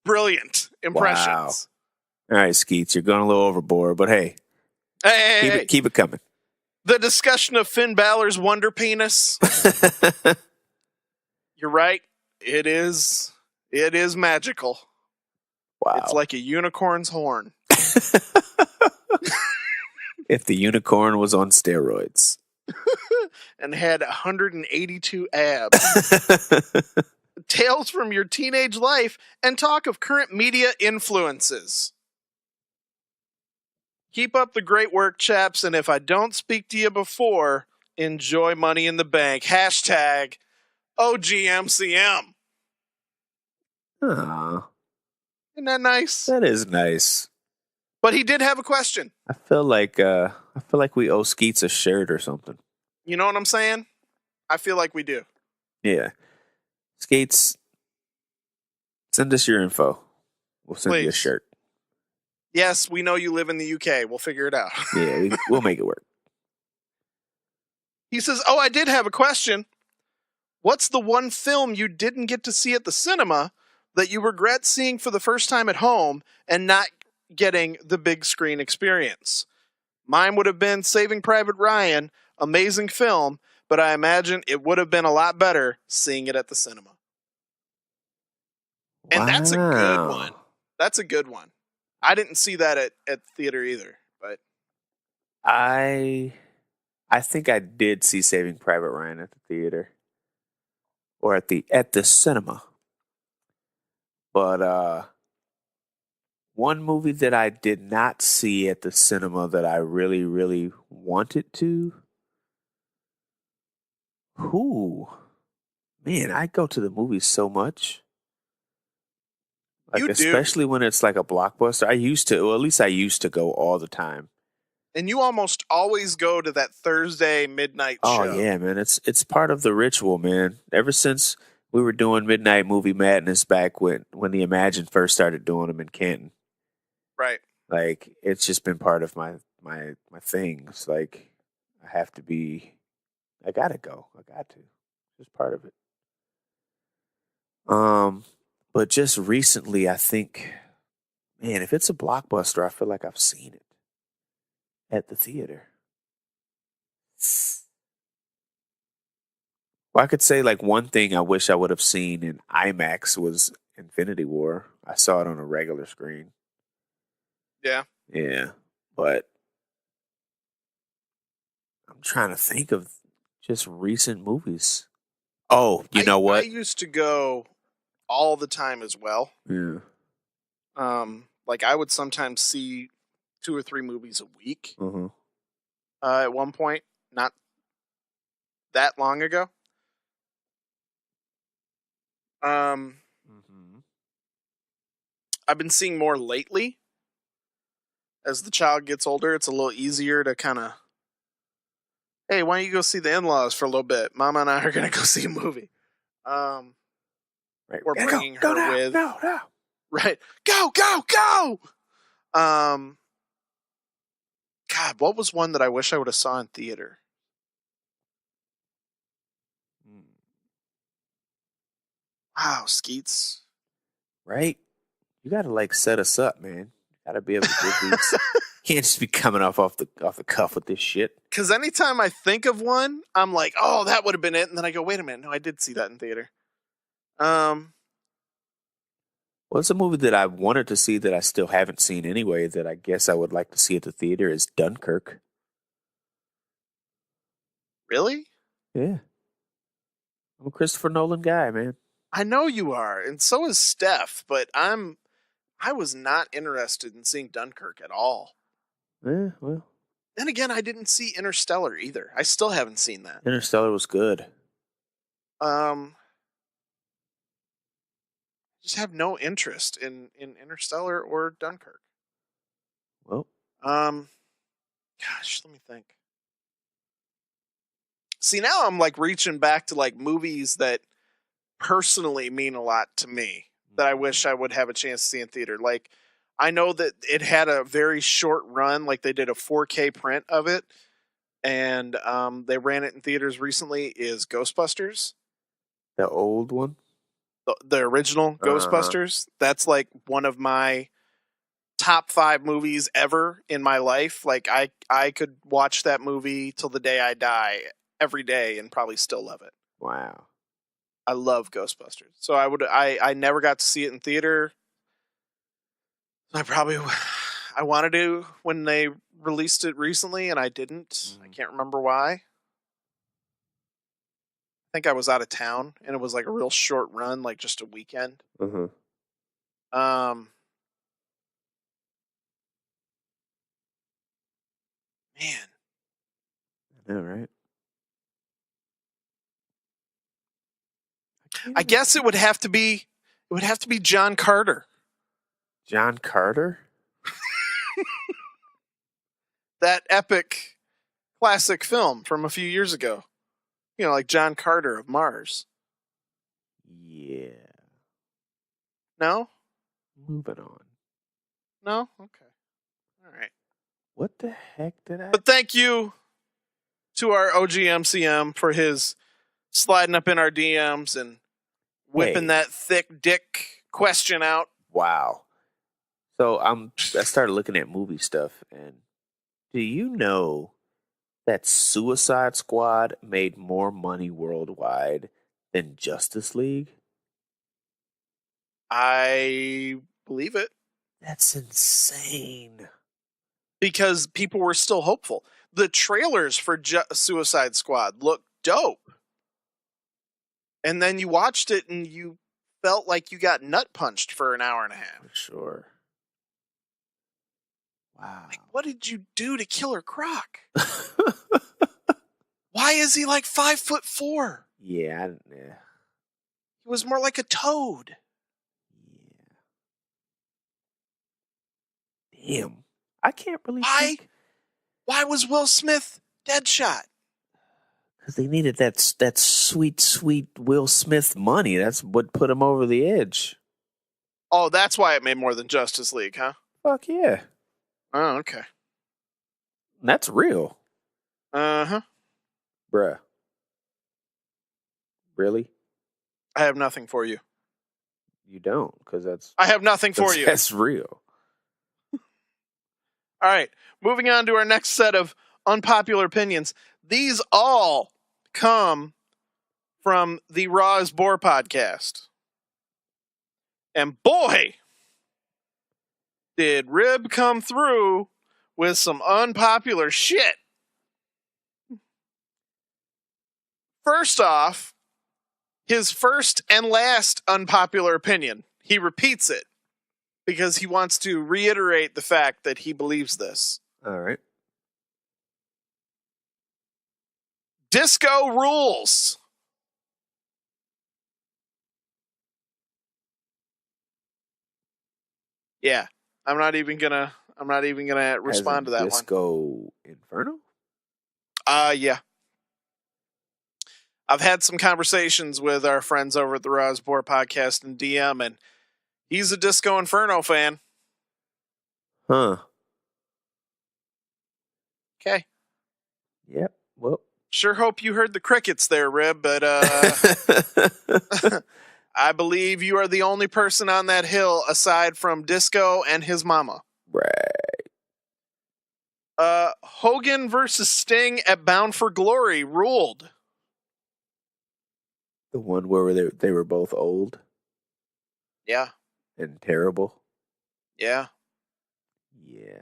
Brilliant impressions. Wow. All right, Skeets, you're going a little overboard, but hey, keep it coming. The discussion of Finn Balor's wonder penis. You're right. It is magical. Wow. It's like a unicorn's horn. If the unicorn was on steroids. And had 182 abs. Tales from your teenage life and talk of current media influences. Keep up the great work, chaps, and if I don't speak to you before, enjoy Money in the Bank. Hashtag OGMCM. Aww. Isn't that nice? That is nice. But he did have a question. I feel like we owe Skeets a shirt or something. You know what I'm saying? I feel like we do. Yeah. Skeets, send us your info. We'll send you a shirt. Yes, we know you live in the UK. We'll figure it out. Yeah, we'll make it work. He says, "Oh, I did have a question. What's the one film you didn't get to see at the cinema that you regret seeing for the first time at home and not getting the big screen experience? Mine would have been Saving Private Ryan, amazing film, but I imagine it would have been a lot better seeing it at the cinema." And that's a good one. That's a good one. I didn't see that at theater either, but I think I did see Saving Private Ryan at the theater. Or at the cinema. But one movie that I did not see at the cinema that I really, really wanted to. Man, I go to the movies so much. Like, you especially when it's like a blockbuster. I used to go all the time. And you almost always go to that Thursday midnight show. Oh yeah, man. It's part of the ritual, man. Ever since we were doing Midnight Movie Madness back when the Imagine first started doing them in Canton. Right. Like, it's just been part of my things. Like, I gotta go. I got to. It's just part of it. But just recently, I think, man, if it's a blockbuster, I feel like I've seen it. at the theater. Well, I could say like one thing I wish I would have seen in IMAX was Infinity War. I saw it on a regular screen. Yeah. Yeah, but I'm trying to think of just recent movies. Oh, you know I what? used to go all the time as well. Yeah. Like I would sometimes see 2 or 3 movies a week. Uh-huh. At one point, not that long ago. Mm-hmm. I've been seeing more lately. As the child gets older, it's a little easier to kind of, hey, why don't you go see the in-laws for a little bit? Mama and I are gonna go see a movie. Right. We're bringing her now, with. No. Right. Go! God, what was one that I wish I would have saw in theater? Wow, Skeets. Right? You gotta like set us up, man. You gotta be able to give these. Can't just be coming off the cuff with this shit. Because anytime I think of one, I'm like, oh, that would have been it, and then I go, wait a minute, no, I did see that in theater. Well, it's a movie that I wanted to see that I still haven't seen anyway. That I guess I would like to see at the theater is Dunkirk. Really? Yeah, I'm a Christopher Nolan guy, man. I know you are, and so is Steph, but I was not interested in seeing Dunkirk at all. Yeah, well. Then again, I didn't see Interstellar either. I still haven't seen that. Interstellar was good. Just have no interest in Interstellar or Dunkirk. Well, gosh, let me think. See, now I'm like reaching back to like movies that personally mean a lot to me that I wish I would have a chance to see in theater. Like, I know that it had a very short run, like they did a 4K print of it, and they ran it in theaters recently, is Ghostbusters. The old one? The original Ghostbusters. That's like one of my top 5 movies ever in my life. Like I could watch that movie till the day I die every day and probably still love it. Wow. I love Ghostbusters. So I never got to see it in theater. I wanted to when they released it recently and I didn't. Mm-hmm. I can't remember why. I think I was out of town and it was like a real short run, like just a weekend. Mm-hmm. Man. I know, right? I guess it would have to be John Carter. John Carter? That epic classic film from a few years ago. You know, like John Carter of Mars. Yeah. No? Moving on. No? Okay. All right. What the heck did I... But thank you to our OGMCM for his sliding up in our DMs and whipping that thick dick question out. Wow. So I started looking at movie stuff, and do you know that Suicide Squad made more money worldwide than Justice League? I believe it. That's insane. Because people were still hopeful. The trailers for Suicide Squad looked dope. And then you watched it and you felt like you got nut punched for an hour and a half. For sure. Wow. Like, what did you do to Killer Croc? Why is he like 5'4"? Yeah. He was more like a toad. Yeah. Damn. I can't really think. Why was Will Smith Deadshot? Because they needed that sweet, sweet Will Smith money. That's what put him over the edge. Oh, that's why it made more than Justice League, huh? Fuck yeah. Oh, okay. That's real. Uh-huh. Bruh. Really? I have nothing for you. You don't, because I have nothing for you. That's real. All right, moving on to our next set of unpopular opinions. These all come from the Raw is Bore podcast. And boy, did Rib come through with some unpopular shit. First off, his first and last unpopular opinion. He repeats it because he wants to reiterate the fact that he believes this. All right. Disco rules. Yeah, I'm not even gonna respond to that one. Disco Inferno? Yeah. I've had some conversations with our friends over at the Rosbor podcast and DM, and he's a Disco Inferno fan. Huh. Okay. Yep. Well. Sure hope you heard the crickets there, Rib, but I believe you are the only person on that hill aside from Disco and his mama. Right. Hogan versus Sting at Bound for Glory ruled. The one where they were both old? Yeah. And terrible? Yeah. Yeah.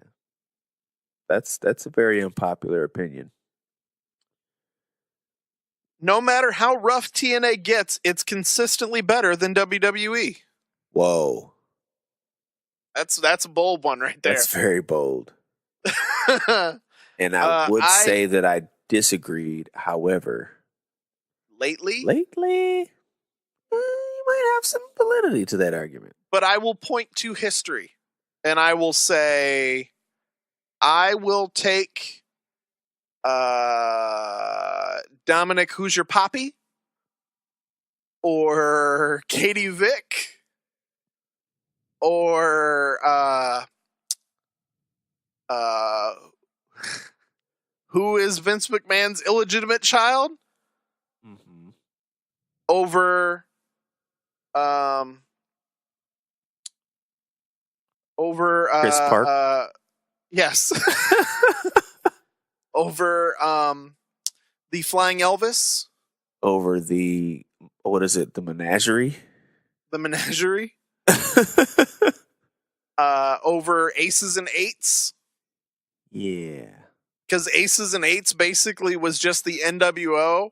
That's a very unpopular opinion. No matter how rough TNA gets, it's consistently better than WWE. Whoa. That's a bold one right there. That's very bold. And I would say that I disagreed. However, lately, you might have some validity to that argument. But I will point to history, and I will say, I will take Dominic Who's Your Poppy or Katie Vick or who is Vince McMahon's illegitimate child over Chris Park. Yes. Over the Flying Elvis. Over the, what is it? The Menagerie? The Menagerie. Over Aces and Eights. Yeah. Because Aces and Eights basically was just the NWO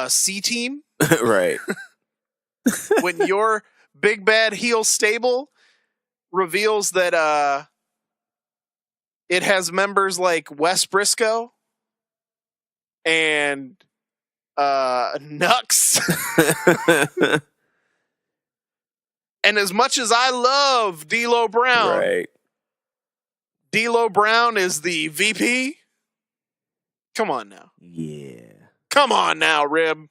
C team. Right. When your big bad heel stable reveals that it has members like Wes Briscoe and Nux. And as much as I love D'Lo Brown, right. D'Lo Brown is the VP. Come on now. Yeah. Come on now, Rib.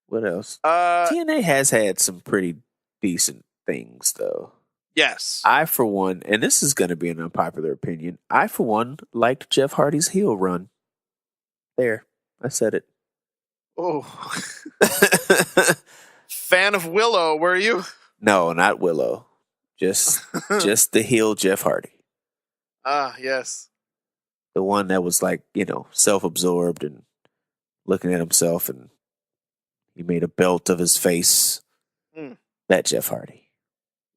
What else? TNA has had some pretty decent things, though. Yes. I, for one, and this is going to be an unpopular opinion, I, for one, liked Jeff Hardy's heel run. There. I said it. Oh. Fan of Willow, were you? No, not Willow. Just the heel Jeff Hardy. Ah, yes. The one that was like, self-absorbed and looking at himself, and he made a belt of his face. That Jeff Hardy.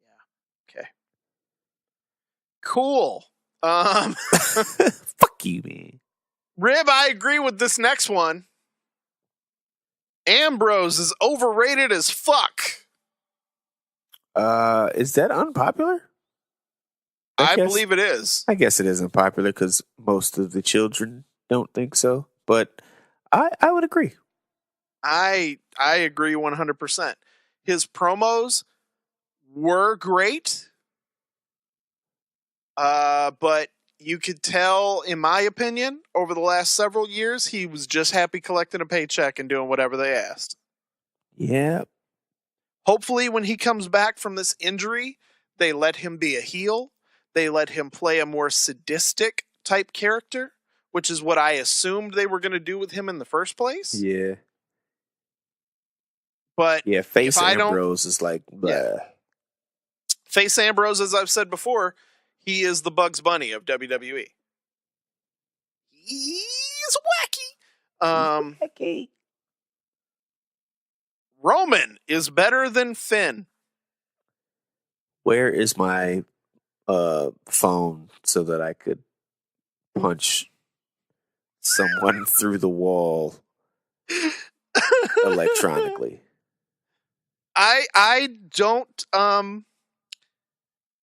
Yeah. Okay. Cool. Fuck you, man. Rib, I agree with this next one. Ambrose is overrated as fuck. Is that unpopular? I believe it is. I guess it is unpopular because most of the children don't think so. But I would agree. I agree 100%. His promos were great. But you could tell, in my opinion, over the last several years, he was just happy collecting a paycheck and doing whatever they asked. Yeah. Hopefully, when he comes back from this injury, they let him be a heel. They let him play a more sadistic type character, which is what I assumed they were going to do with him in the first place. Yeah. But yeah, face Ambrose is like, bleh. Yeah. Face Ambrose, as I've said before, he is the Bugs Bunny of WWE. He's wacky. Wacky. Roman is better than Finn. Where is my phone so that I could punch someone through the wall electronically? I don't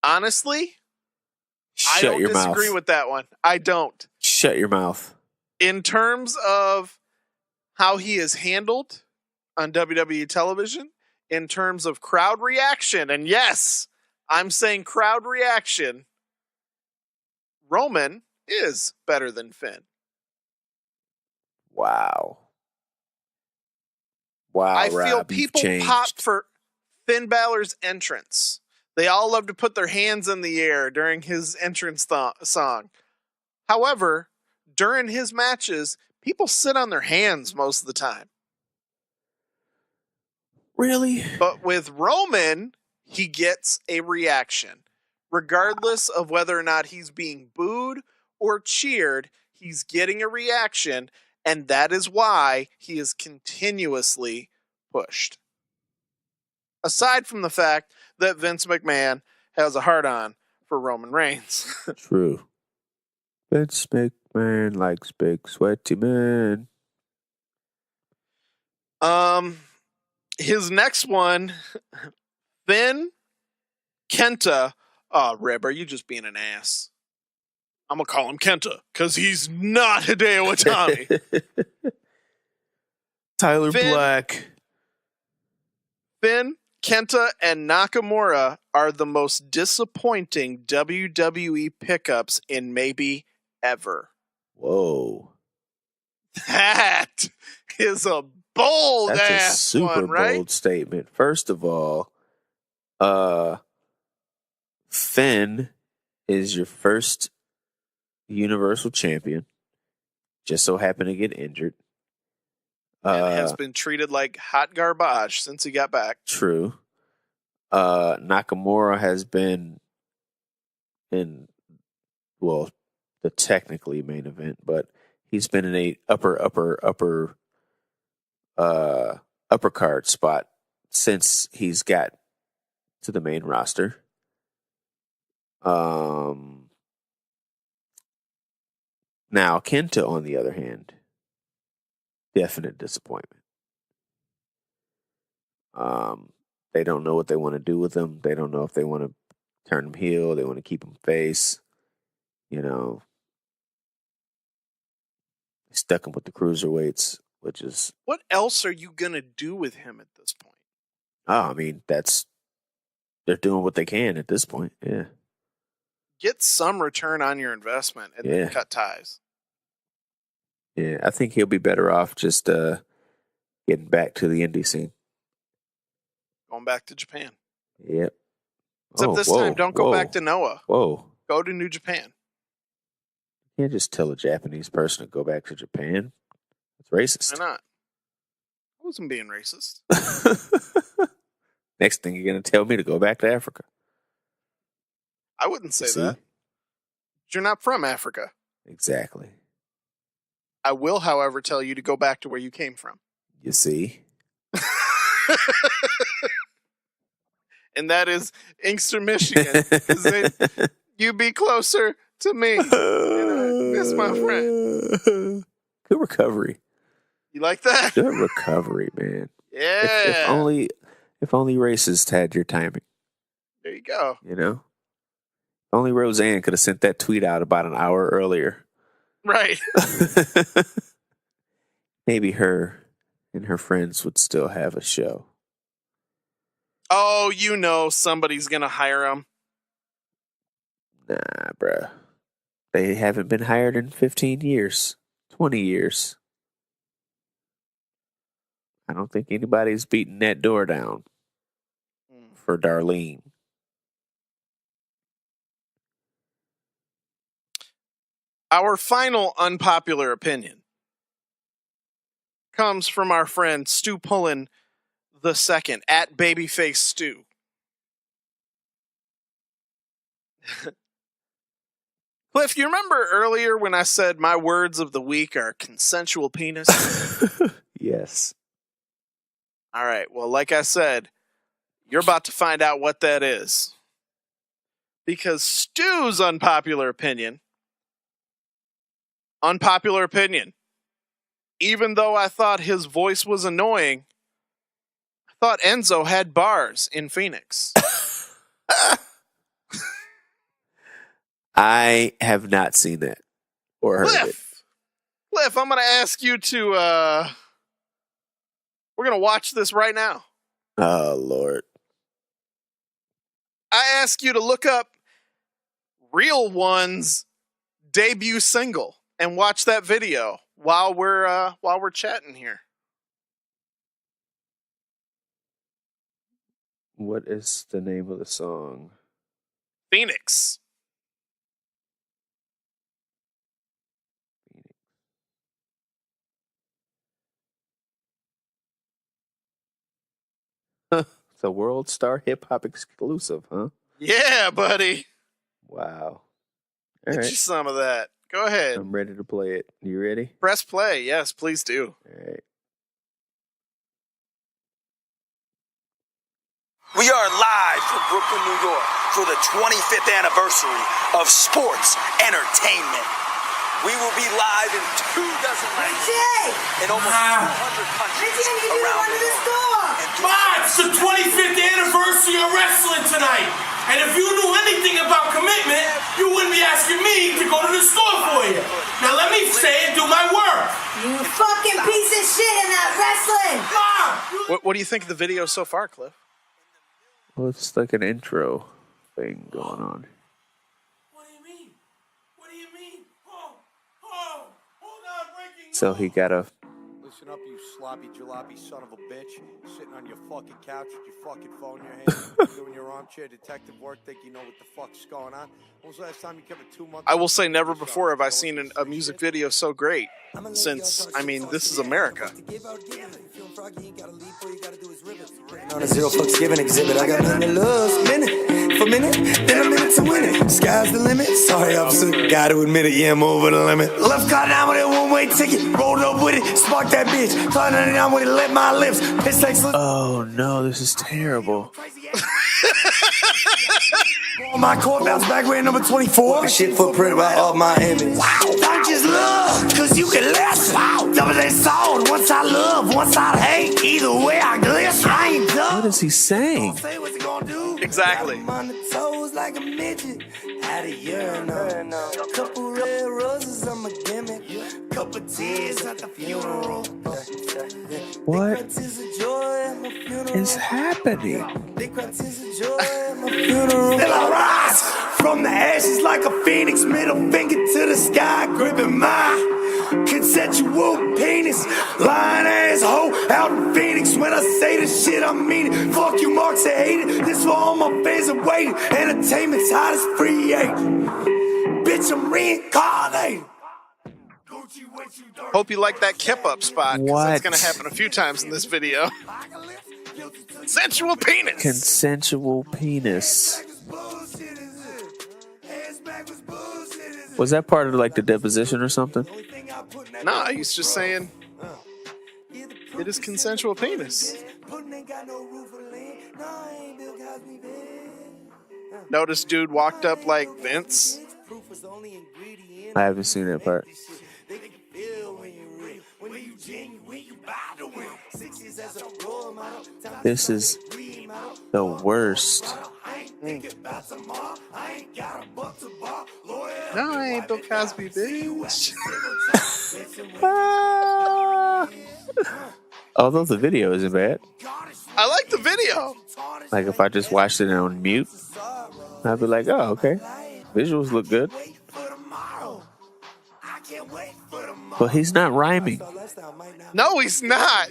honestly I don't disagree with that one. I don't. Shut your mouth. In terms of how he is handled on WWE television, in terms of crowd reaction, and yes, I'm saying crowd reaction, Roman is better than Finn. Wow, I Rob, feel people pop for Finn Balor's entrance. They all love to put their hands in the air during his entrance song. However, during his matches, people sit on their hands most of the time. Really? But with Roman, he gets a reaction. Regardless of whether or not he's being booed or cheered, he's getting a reaction, and that is why he is continuously pushed. Aside from the fact that Vince McMahon has a hard-on for Roman Reigns. True. Vince McMahon likes big sweaty men. His next one, Finn, Kenta. Oh, Reb, are you just being an ass? I'm going to call him Kenta because he's not Hideo Itami. Tyler Black. Finn, Kenta, and Nakamura are the most disappointing WWE pickups in maybe ever. Whoa. That is a bold That's ass a super one, right? bold statement. First of all, Finn is your first Universal Champion. Just so happened to get injured. And has been treated like hot garbage since he got back. True. Nakamura has been in, well, the technically main event, but he's been in a upper card spot since he's got to the main roster. Now Kenta, on the other hand, definite disappointment. They don't know what they want to do with him. They don't know if they want to turn him heel. They want to keep him face. You know, stuck him with the cruiserweights, which is... What else are you going to do with him at this point? Oh, I mean, they're doing what they can at this point. Yeah. Get some return on your investment and then cut ties. Yeah, I think he'll be better off just getting back to the indie scene. Going back to Japan. Yep. Except this time, don't go back to Noah. Whoa. Go to New Japan. You can't just tell a Japanese person to go back to Japan. It's racist. Why not? I wasn't being racist. Next thing, you're going to tell me to go back to Africa. I wouldn't say that. You're not from Africa. Exactly. I will, however, tell you to go back to where you came from. You see? And that is Inkster, Michigan. You be closer to me. Miss my friend. Good recovery. You like that? Good recovery, man. Yeah. If only racists had your timing. There you go. You know? If only Roseanne could have sent that tweet out about an hour earlier. Right. Maybe her and her friends would still have a show. Oh, you know somebody's going to hire them. Nah, bruh. They haven't been hired in 15 years, 20 years. I don't think anybody's beating that door down for Darlene. Our final unpopular opinion comes from our friend Stu Pullen II at Babyface Stu. Cliff, you remember earlier when I said my words of the week are consensual penis? Yes. All right. Well, like I said, you're about to find out what that is. Because Stu's unpopular opinion, even though I thought his voice was annoying, I thought Enzo had bars in Phoenix. I have not seen that or heard it. Cliff, I'm going to ask you to, we're going to watch this right now. Oh, Lord. I ask you to look up Real One's debut single and watch that video while we're chatting here. What is the name of the song? Phoenix. It's a World Star Hip Hop exclusive, huh? Yeah, buddy. Wow. Get you some of that. Go ahead. I'm ready to play it. You ready? Press play. Yes, please do. All right. We are live from Brooklyn, New York for the 25th anniversary of sports entertainment. We will be live in 24 languages in almost 200 countries around the world. It's the 25th anniversary of wrestling tonight. And if you knew anything about commitment, you wouldn't be asking me to go to the store for you. Now let me say and do my work. You fucking piece of shit in that wrestling. What do you think of the video so far, Cliff? Well, it's like an intro thing going on. What do you mean? What do you mean? Hold on, breaking So he got a... Listen up, you sloppy jalopy son of a bitch. Sitting on your fucking couch with your fucking phone in your hand, doing your armchair detective work, think you know what the fuck's going on. When was the last time you kept a 2 month? I will say never before have I seen a music video so great. Since, I mean, this is America. On a zero fucks given exhibit, I got nothing to lose. Minute for minute, then a minute to win it. Sky's the limit. Sorry, officer, gotta admit it. Yeah, I'm over the limit. Left car down with a one-way ticket, rolled up with it, sparked that bitch. Thought down with it, lit my lips. Piss takes. Oh no, this is terrible. My core bounce back way number 24. Shit footprint about all my image. Wow, don't just love, cause you can listen. Wow, double-edged sword. Once I love, once I hate. Either way I glisten. I ain't done. What is he saying? Say what you gonna do. Exactly. I'm on the toes like a midget. Had a urinal. Couple red roses on my gimmick. Couple tears at the funeral. What is happening? Still I rise from the ashes like a phoenix. Middle finger to the sky, gripping my consensual penis. Lying ass hoe out in Phoenix. When I say this shit, I mean it. Fuck you, Marks, I hate it. This for all my fans are waiting. Entertainment's hot as free agent. Bitch, I'm reincarnated. Hope you like that kip up spot, because What? that's going to happen a few times in this video. Consensual penis. Consensual penis. Was that part of like the deposition or something? Nah, he's just saying it is consensual penis. Notice dude walked up like Vince. I haven't seen that part. This is the worst. No, I ain't Bill Cosby, bitch. Although the video isn't bad. I like the video. Like if I just watched it on mute, I'd be like, oh, okay. Visuals look good. But he's not rhyming. No, he's not.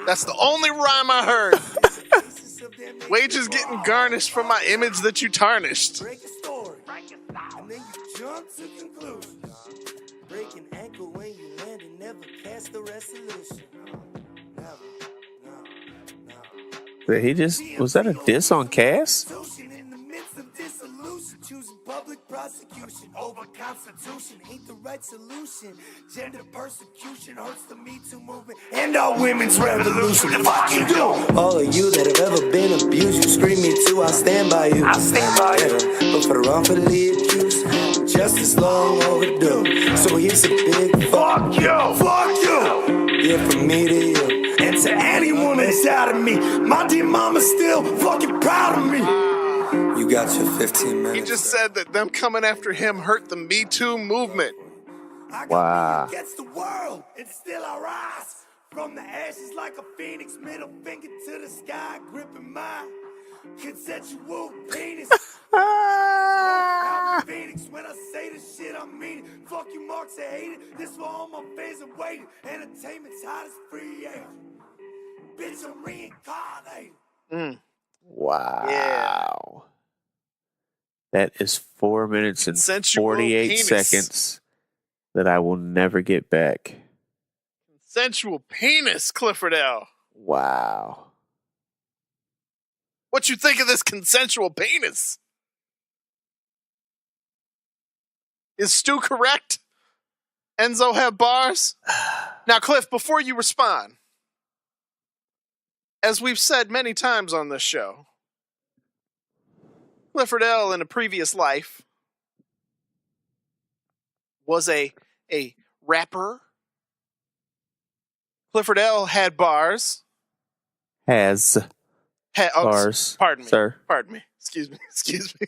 That's the only rhyme I heard. Wages getting garnished from my image that you tarnished. Break an ankle when you land and never cast a resolution. Never. Was that a diss on Cass? In the midst of dissolution, choosing public prosecution over constitution ain't the right solution. Gender persecution hurts the Me Too movement and our women's revolution. The fuck you do? All of you that have ever been abused, you scream me too, I'll stand by you. I'll stand by you. But for the wrongfully accused, justice long overdue. So here's a big Fuck you! Fuck you! yeah from me to you. And to anyone that's out of me, my dear mama's still fucking proud of me. You got your 15 minutes. He just said that them coming after him hurt the Me Too movement. I got Wow. me against the world, and still I rise from the ashes like a phoenix. Middle finger to the sky, gripping my consensual penis. I'm Phoenix when I say this shit, I mean it. Fuck you, marks, I hate it. This for all my fans are waiting. Entertainment's hot as free air. Bitch, I'm reincarnated. Wow. Yeah. That is 4 minutes and Consensual 48 penis. seconds that I will never get back. Consensual penis, Clifford L. Wow. What you think of this consensual penis? Is Stu correct? Enzo have bars? Now, Cliff, before you respond, as we've said many times on this show, Clifford L. in a previous life was a rapper. Clifford L. had bars. Has bars. Pardon me. Sir. Pardon me. Excuse me. Excuse me.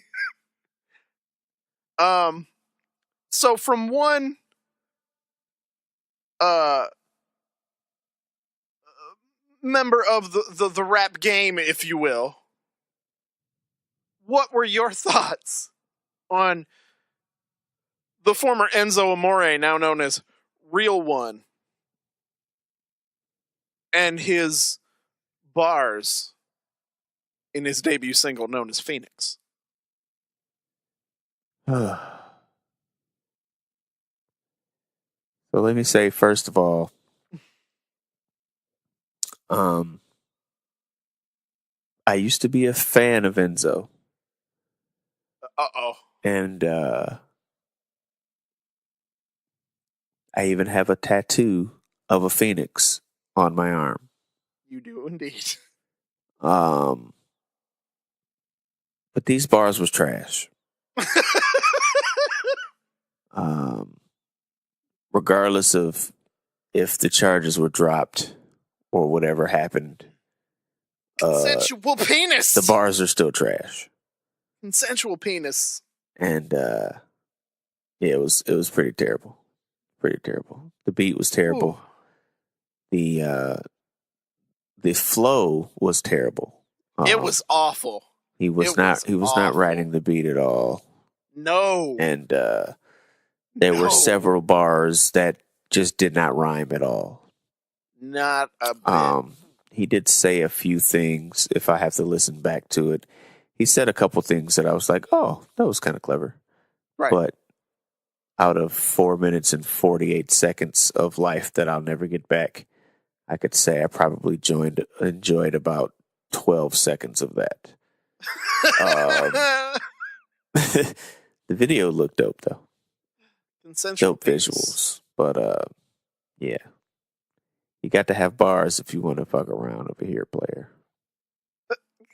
So from one member of the rap game, if you will, what were your thoughts on the former Enzo Amore, now known as Real One, and his bars in his debut single known as Phoenix? So let me say, first of all, I used to be a fan of Enzo. Uh-oh. And I even have a tattoo of a phoenix on my arm. You do indeed. But these bars was trash. Regardless of if the charges were dropped or whatever happened, Consensual penis. the bars are still trash. Consensual penis. And yeah, it was pretty terrible. Pretty terrible. The beat was terrible. Ooh. The flow was terrible. It was awful. He was not awful. writing the beat at all. No. And there were several bars that just did not rhyme at all. Not a bit. He did say a few things. If I have to listen back to it, he said a couple things that I was like, "Oh, that was kind of clever." Right. But out of 4 minutes and 48 seconds of life that I'll never get back, I could say I probably enjoyed about 12 seconds of that. The video looked dope though. Consensual Dope penis. visuals. But yeah. You got to have bars if you want to fuck around over here, player.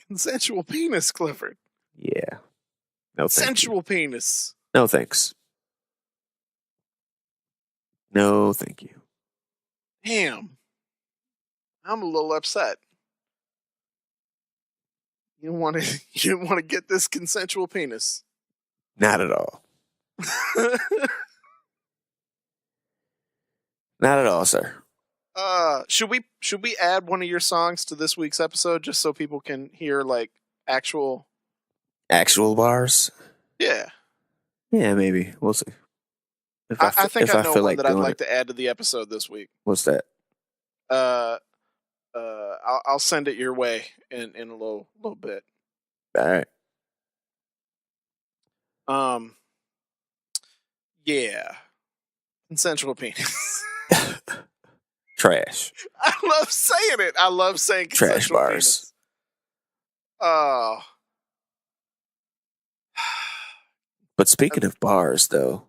Consensual penis, Clifford. Yeah. No thank Sensual penis. you. No thanks. No thank you. Damn. I'm a little upset. You didn't want to get this consensual penis. Not at all. Not at all, sir. Should we add one of your songs to this week's episode just so people can hear like actual bars? Yeah. Yeah, maybe. We'll see. If I think I know feel one like that I'd doing like it. to add to the episode this week. What's that? I'll send it your way in a little bit. All right. Yeah. Consensual penis. Trash. I love saying it. I love saying Trash consensual bars. penis. Oh. But speaking of bars, though,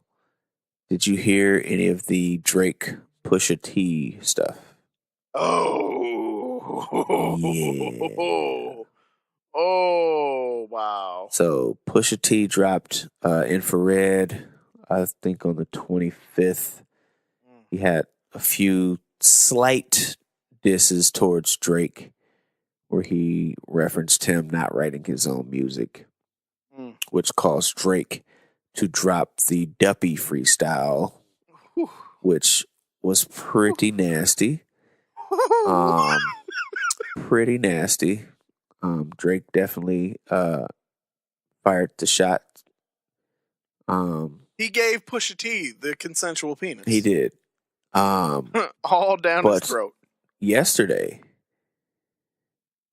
did you hear any of the Drake Pusha T stuff? Oh. Yeah. Oh, wow. So Pusha T dropped Infrared, I think on the 25th. He had a few slight disses towards Drake where he referenced him not writing his own music, which caused Drake to drop the Duppy freestyle, which was pretty nasty. Pretty nasty. Drake definitely fired the shot. He gave Pusha T the consensual penis. He did. All down his throat. Yesterday,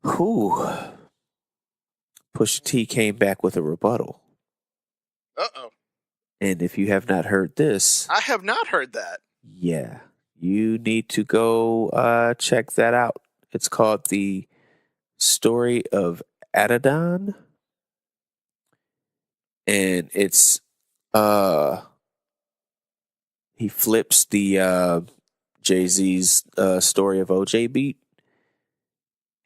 Pusha T came back with a rebuttal. Uh-oh. And if you have not heard this... I have not heard that. Yeah. You need to go check that out. It's called The Story of Adidon. And it's... he flips the Jay-Z's Story of OJ beat.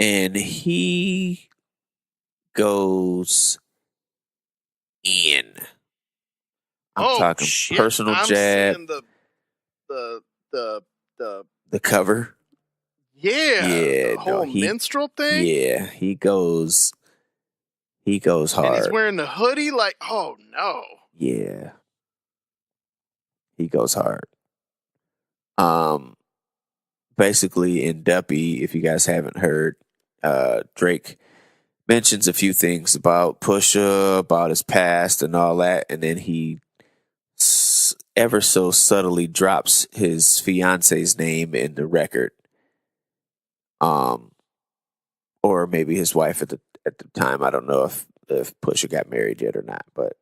And he goes in. I'm talking personal jab. Seeing the cover. Yeah. The whole minstrel thing. Yeah, he goes hard. And he's wearing the hoodie like, oh no. Yeah. He goes hard. Basically in Duppy, if you guys haven't heard, Drake mentions a few things about Pusha, about his past and all that, and then he ever so subtly drops his fiance's name in the record, or maybe his wife at the time. I don't know if Pusha got married yet or not, but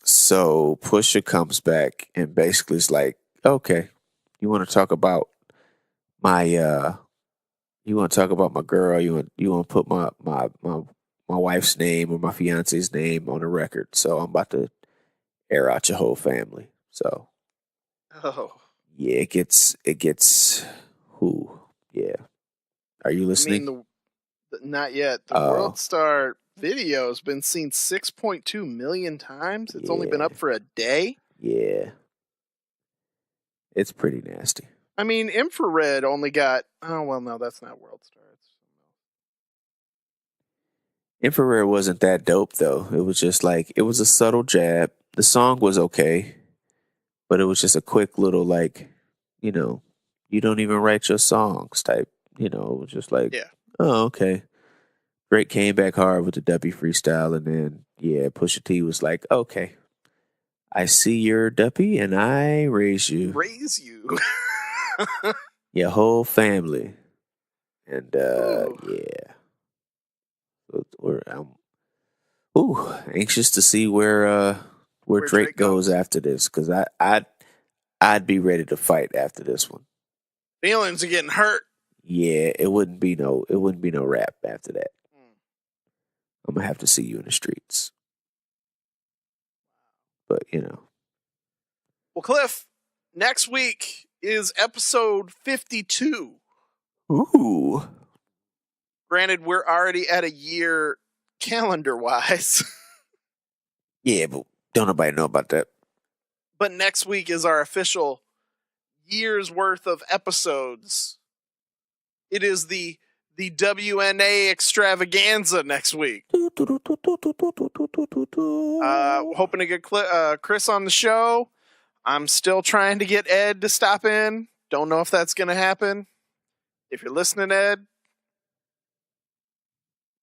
so Pusha comes back and basically is like, okay, you want to talk about my girl, you want to put my wife's name or my fiance's name on the record, so I'm about to air out your whole family. So yeah, it gets yeah. Are you listening? I mean, not yet. The World Star video has been seen 6.2 million times. It's only been up for a day. Yeah, it's pretty nasty. I mean, Infrared only got... Oh, well, no, that's not World Star. Infrared wasn't that dope, though. It was just like... It was a subtle jab. The song was okay. But it was just a quick little, like... You know, you don't even write your songs type. You know, it was just like... Yeah. Oh, okay. Drake came back hard with the Duppy freestyle. And then, yeah, Pusha T was like, okay. I see your Duppy and I raise you. Raise you. Your whole family. And yeah. I'm anxious to see where Drake goes after this, because I'd be ready to fight after this one. Feelings are getting hurt. Yeah, it wouldn't be no rap after that. I'm gonna have to see you in the streets. But you know. Well, Cliff, next week is episode 52. Ooh. Granted, we're already at a year calendar-wise. Yeah, but don't nobody know about that. But next week is our official year's worth of episodes. It is the WNA extravaganza next week. Hoping to get Chris on the show. I'm still trying to get Ed to stop in. Don't know if that's going to happen. If you're listening, Ed,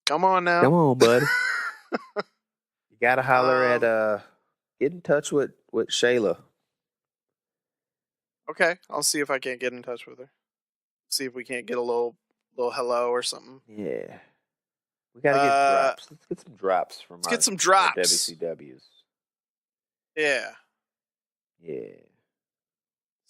come on now. Come on, buddy. You got to holler at, get in touch with Shayla. Okay, I'll see if I can't get in touch with her. See if we can't get a little hello or something. Yeah. We got to get drops. Let's get some drops from get some drops. WCWs. Yeah. Yeah.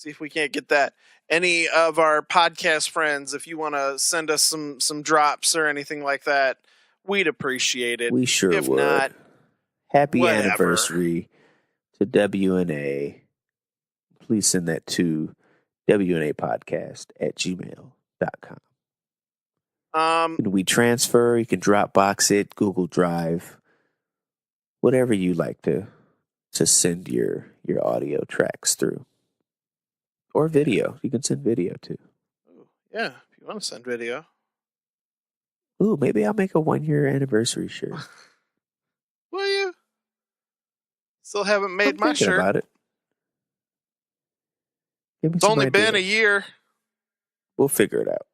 See if we can't get that. Any of our podcast friends, if you want to send us some drops or anything like that, we'd appreciate it. We sure if would. Not, happy whatever. anniversary to WNA. Please send that to WNApodcast@gmail.com. We transfer, you can Dropbox it, Google Drive, whatever you like to send your audio tracks through. Or video. You can send video too. Yeah, if you want to send video. Ooh, maybe I'll make a 1-year anniversary shirt. Will you? Still haven't made I'm my thinking shirt. about it. It's only been a year. We'll figure it out.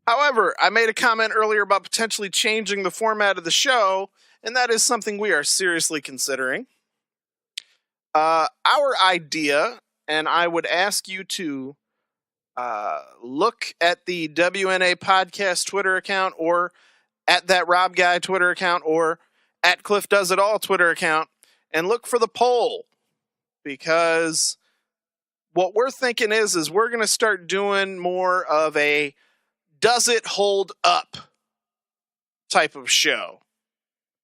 However, I made a comment earlier about potentially changing the format of the show, and that is something we are seriously considering. Our idea, and I would ask you to look at the WNA Podcast Twitter account, or at that Rob Guy Twitter account, or at Cliff Does It All Twitter account, and look for the poll. Because what we're thinking is we're going to start doing more of a does it hold up type of show.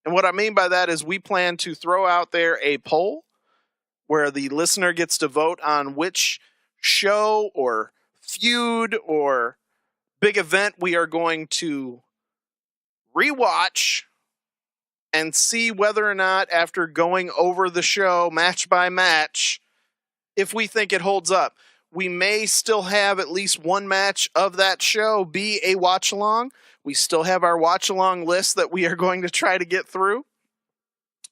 And what I mean by that is we plan to throw out there a poll where the listener gets to vote on which show or feud or big event we are going to rewatch and see whether or not, after going over the show match by match, if we think it holds up. We may still have at least one match of that show be a watch along. We still have our watch along list that we are going to try to get through.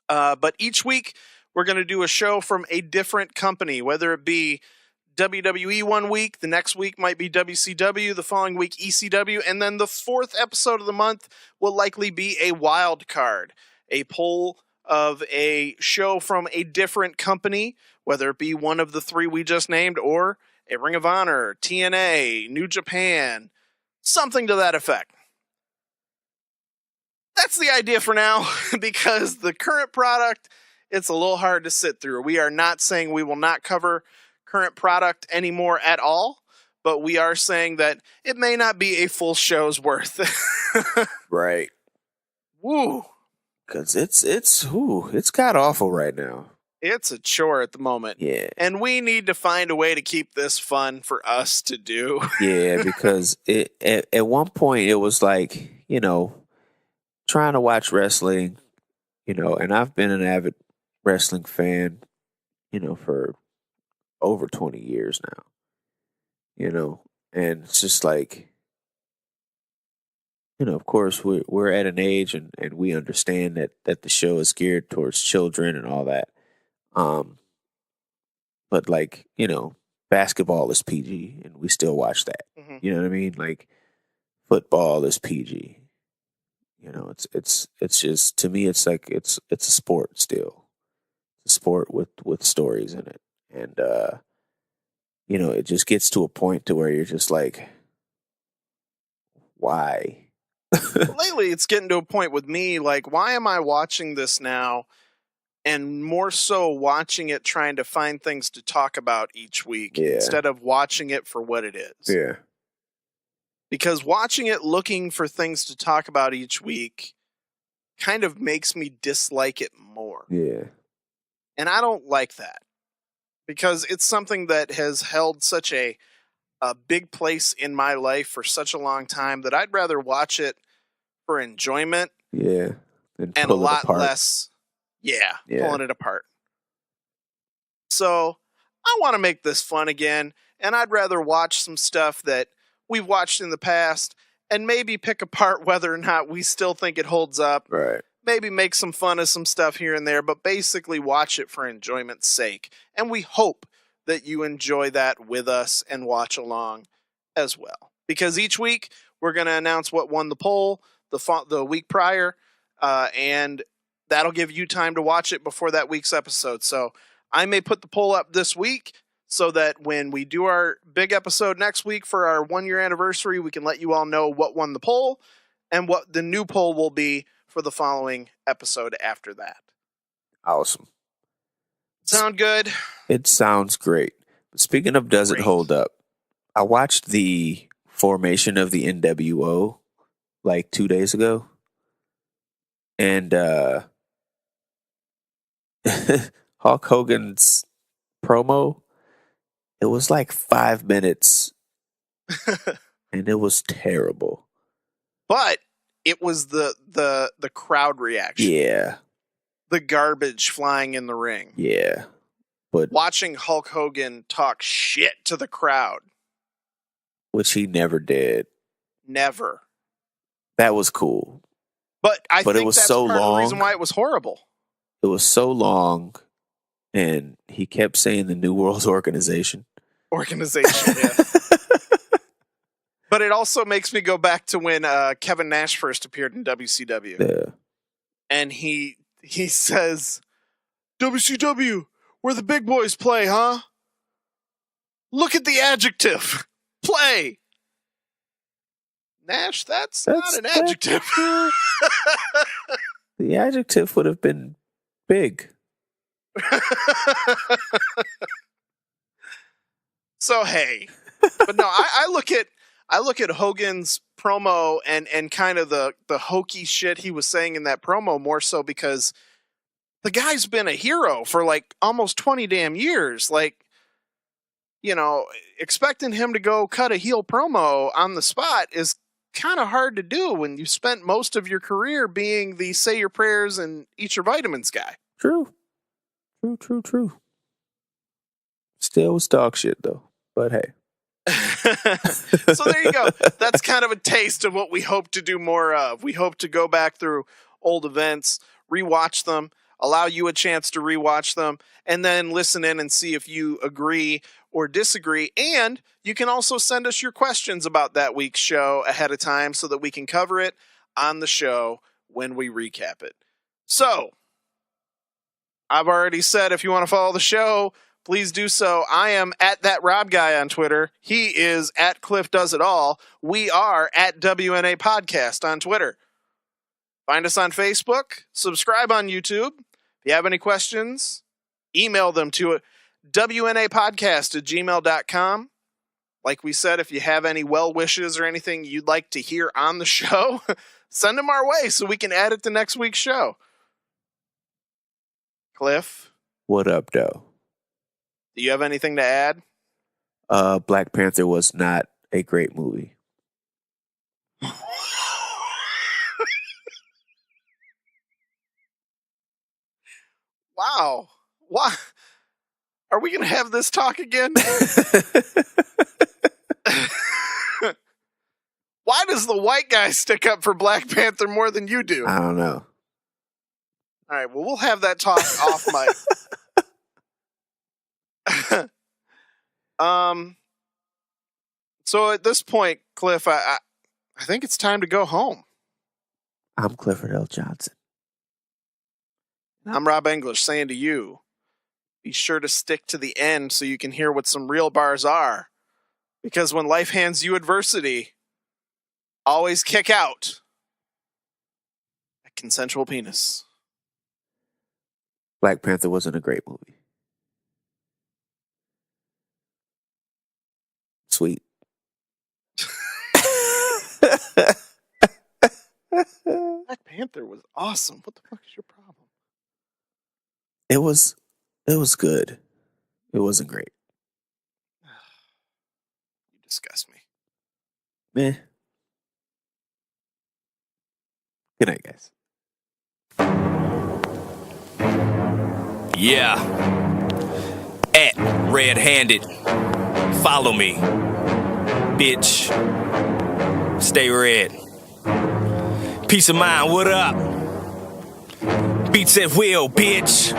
But each week we're going to do a show from a different company, whether it be WWE one week, the next week might be WCW, the following week ECW, and then the fourth episode of the month will likely be a wild card, a poll of a show from a different company, whether it be one of the three we just named or a Ring of Honor, TNA, New Japan, something to that effect. That's the idea for now, because the current product, it's a little hard to sit through. We are not saying we will not cover current product anymore at all, but we are saying that it may not be a full show's worth. Right. Woo. Because it's god awful right now. It's a chore at the moment. Yeah. And we need to find a way to keep this fun for us to do. Yeah, because at one point it was like, trying to watch wrestling, and I've been an avid wrestling fan, for over 20 years now, and it's just like, of course we're at an age and we understand that the show is geared towards children and all that. But like, basketball is PG and we still watch that. Mm-hmm. You know what I mean? Like football is PG. It's just, to me, it's like, it's a sport still. It's a sport with stories in it. And, it just gets to a point to where you're just like, why? Lately, it's getting to a point with me, like, why am I watching this now? And more so watching it trying to find things to talk about each week instead of watching it for what it is. Yeah. Because watching it looking for things to talk about each week kind of makes me dislike it more. Yeah. And I don't like that. Because it's something that has held such a big place in my life for such a long time that I'd rather watch it for enjoyment. Yeah. And a lot less... Yeah, pulling it apart. So I want to make this fun again, and I'd rather watch some stuff that we've watched in the past and maybe pick apart whether or not we still think it holds up. Right. Maybe make some fun of some stuff here and there, but basically watch it for enjoyment's sake. And we hope that you enjoy that with us and watch along as well. Because each week we're going to announce what won the poll the week prior, and that'll give you time to watch it before that week's episode. So I may put the poll up this week so that when we do our big episode next week for our 1-year anniversary, we can let you all know what won the poll and what the new poll will be for the following episode after that. Awesome. Sound good? It sounds great. Speaking of doesn't hold up, I watched the formation of the NWO like 2 days ago. And Hulk Hogan's promo, it was like 5 minutes and it was terrible. But it was the crowd reaction. Yeah. The garbage flying in the ring. Yeah. But watching Hulk Hogan talk shit to the crowd. Which he never did. Never. That was cool. But I think it was that's so part long. of the reason why it was horrible. It was so long, and he kept saying the New World Organization. Yeah. But it also makes me go back to when Kevin Nash first appeared in WCW. Yeah. And he says, WCW, where the big boys play, huh? Look at the adjective. Play. Nash, that's not an adjective. The adjective would have been big. So hey, but no, I look at Hogan's promo and kind of the hokey shit he was saying in that promo more so because the guy's been a hero for like almost 20 damn years. Like, you know, expecting him to go cut a heel promo on the spot is kind of hard to do when you spent most of your career being the say your prayers and eat your vitamins guy. True. Still was dog shit though, but hey. So there you go. That's kind of a taste of what we hope to do more of. We hope to go back through old events, rewatch them, allow you a chance to rewatch them, and then listen in and see if you agree or disagree. And you can also send us your questions about that week's show ahead of time so that we can cover it on the show when we recap it. So, I've already said if you want to follow the show, please do so. I am at that Rob guy on Twitter. He is at Cliff Does It All. We are at WNA Podcast on Twitter. Find us on Facebook. Subscribe on YouTube. If you have any questions, email them to WNApodcast@gmail.com. Like we said, if you have any well wishes or anything you'd like to hear on the show, send them our way so we can add it to next week's show. Cliff? What up, though? Do you have anything to add? Black Panther was not a great movie. Wow. Why? Are we going to have this talk again? Why does the white guy stick up for Black Panther more than you do? I don't know. All right, well, we'll have that talk off mic. So at this point, Cliff, I think it's time to go home. I'm Clifford L. Johnson. I'm Rob English saying to you, be sure to stick to the end so you can hear what some real bars are. Because when life hands you adversity, always kick out a consensual penis. Black Panther wasn't a great movie. Sweet. Black Panther was awesome. What the fuck is your problem? It was good. It wasn't great. You disgust me. Meh. Good night, guys. Yeah. At Red-Handed. Follow me. Bitch. Stay red. Peace of mind, what up? Beats at will, bitch.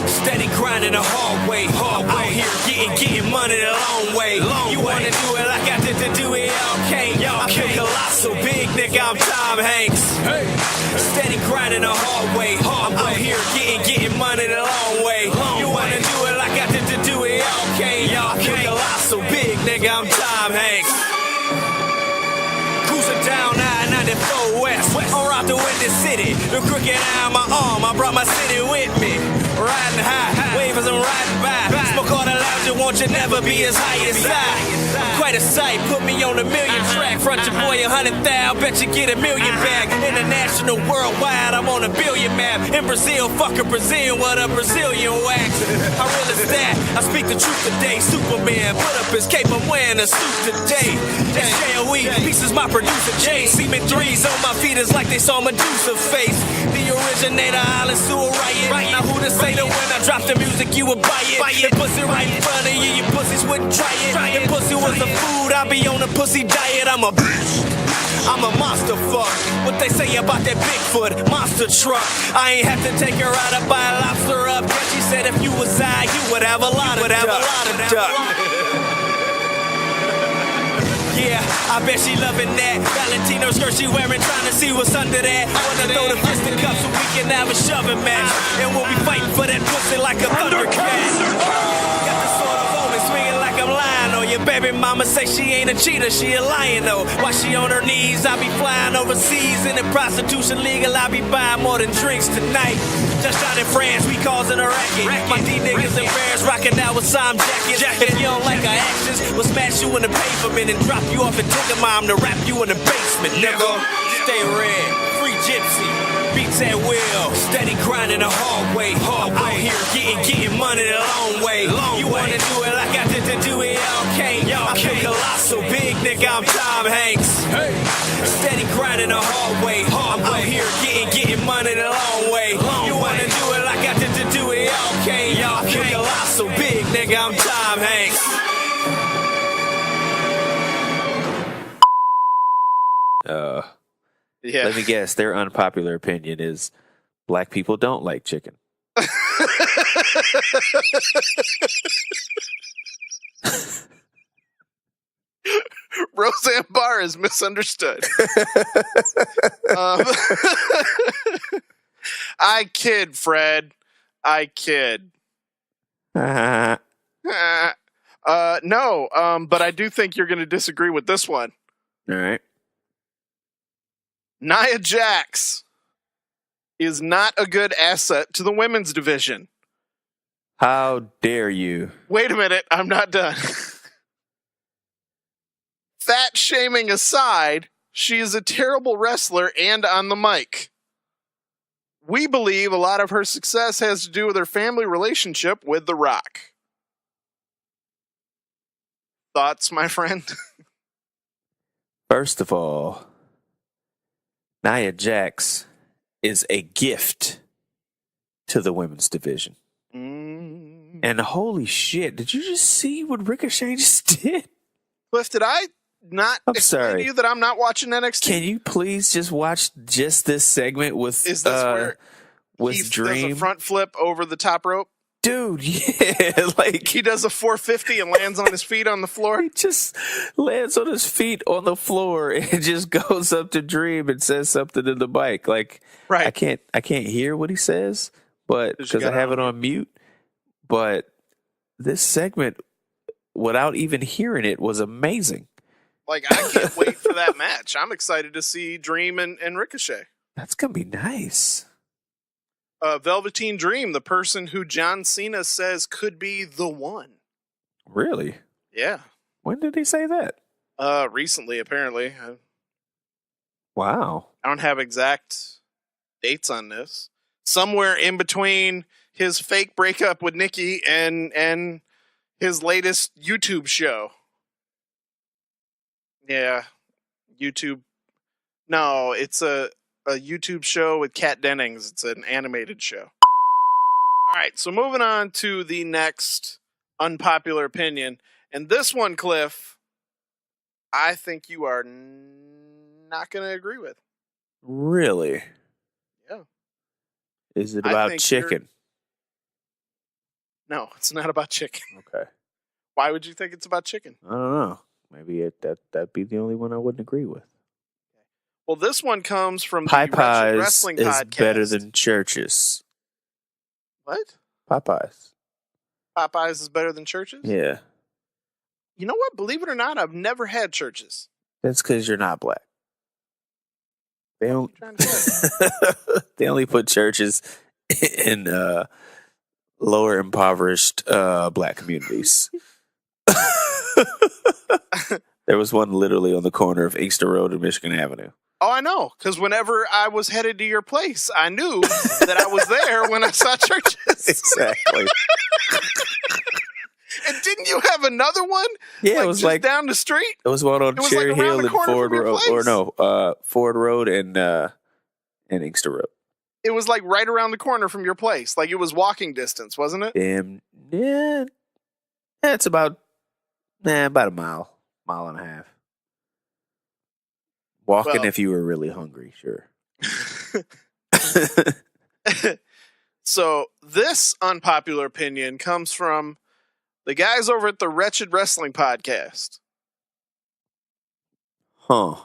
Steady grinding the hard way. Out here getting money the long way. You wanna do it like I did to do it, okay? I feel colossal, big nigga, I'm Tom Hanks. Steady grinding the hard way. I'm out here getting money the long way. You wanna do it like I did to do it, okay? I feel colossal, big nigga, I'm Tom Hanks. Cruising down I-94 West, on route to Windy City. it out of my arm. I brought my city with me. Riding high, wave as I'm riding by. Smoke all the lounge, and won't you never be as high as I? Quite a sight, put me on a million track. Front your boy 100,000, bet you get $1 million back. International, worldwide, I'm on a billion map. In Brazil, fuck a Brazilian, what a Brazilian wax. I real as that, I speak the truth today. Superman, put up his cape, I'm wearing a suit today. That's J.O.E., pieces my producer Jay. Semen threes on my feet is like they saw Medusa face. The originator, Island Sewer riot. Now who to say that when I drop the music you would buy it? The pussy right in front of you, you pussies wouldn't try it. If pussy was a food, I'd be on a pussy diet. I'm a bitch. I'm a monster fuck. What they say about that Bigfoot monster truck? I ain't have to take her out to buy a lobster up. Yeah, she said if you was I, you would have a lot of duck. Yeah, I bet she loving that Valentino skirt she wearing, trying to see what's under that. Wanna throw the fisticuffs so we can have a shoving match, and we'll be fighting for that pussy like a thundercat. Got the sword of Omen swinging like I'm lying on your baby mama say she ain't a cheater, she a lion though. While she on her knees, I be flying overseas in the prostitution legal. I be buying more than drinks tonight. Just out in France, we causing a racket. My D niggas in Paris rocking out with some jackets. If you don't like our actions, we'll smash you in the pavement and drop you off and take a mom to wrap you in the basement, nigga. Stay red, free gypsy, beats at will, steady grinding the hard way. I'm out here getting money the long way. You wanna do it like I did to do it, okay? I'm the colossal big nigga, I'm Tom Hanks. Steady grinding the hard way. I'm out here getting money the long way. You wanna do it like I did to do it, okay? I'm the colossal big nigga, I'm Tom Hanks. Yeah. Let me guess, their unpopular opinion is black people don't like chicken. Roseanne Barr is misunderstood. I kid, Fred. I kid. No, but I do think you're going to disagree with this one. All right. Nia Jax is not a good asset to the women's division. How dare you? Wait a minute, I'm not done. Fat shaming aside, she is a terrible wrestler and on the mic. We believe a lot of her success has to do with her family relationship with The Rock. Thoughts, my friend? First of all, Nia Jax is a gift to the women's division. And holy shit, did you just see what Ricochet just did? Cliff, did I not explain to you that I'm not watching NXT? Can you please just watch just this segment with Is this where he Dream? does a front flip over the top rope? Dude, yeah, like he does a 450 and lands on his feet on the floor. He just lands on his feet on the floor and just goes up to Dream and says something to the mic. Like, right. I can't hear what he says, but because I have it on mute. But this segment, without even hearing it, was amazing. Like, I can't wait for that match. I'm excited to see Dream and Ricochet. That's gonna be nice. Velveteen Dream, the person who John Cena says could be the one. Really? Yeah. When did he say that? Recently, apparently. Wow. I don't have exact dates on this. Somewhere in between his fake breakup with Nikki and his latest YouTube show. Yeah. YouTube. No, it's a YouTube show with Kat Dennings. It's an animated show. All right, so moving on to the next unpopular opinion. And this one, Cliff, I think you are not going to agree with. Really? Yeah. Is it about chicken? No, it's not about chicken. Okay. Why would you think it's about chicken? I don't know. Maybe that'd be the only one I wouldn't agree with. Well, this one comes from the Popeyes Wrestling is Podcast. better than Church's. What? Popeyes. Popeyes is better than Church's? Yeah. You know what? Believe it or not, I've never had Church's. That's because you're not black. They don't. They only put churches in lower impoverished black communities. There was one literally on the corner of Inkster Road and Michigan Avenue. Oh, I know, because whenever I was headed to your place, I knew that I was there when I saw churches. Exactly. And didn't you have another one? Yeah, it was just like down the street. It was one on Cherry Hill and Ford Road, or no, Ford Road and Inkster Road. It was like right around the corner from your place. Like it was walking distance, wasn't it? Yeah, it's about a mile and a half. Walking if you were really hungry, sure. So this unpopular opinion comes from the guys over at the Wretched Wrestling Podcast. Huh.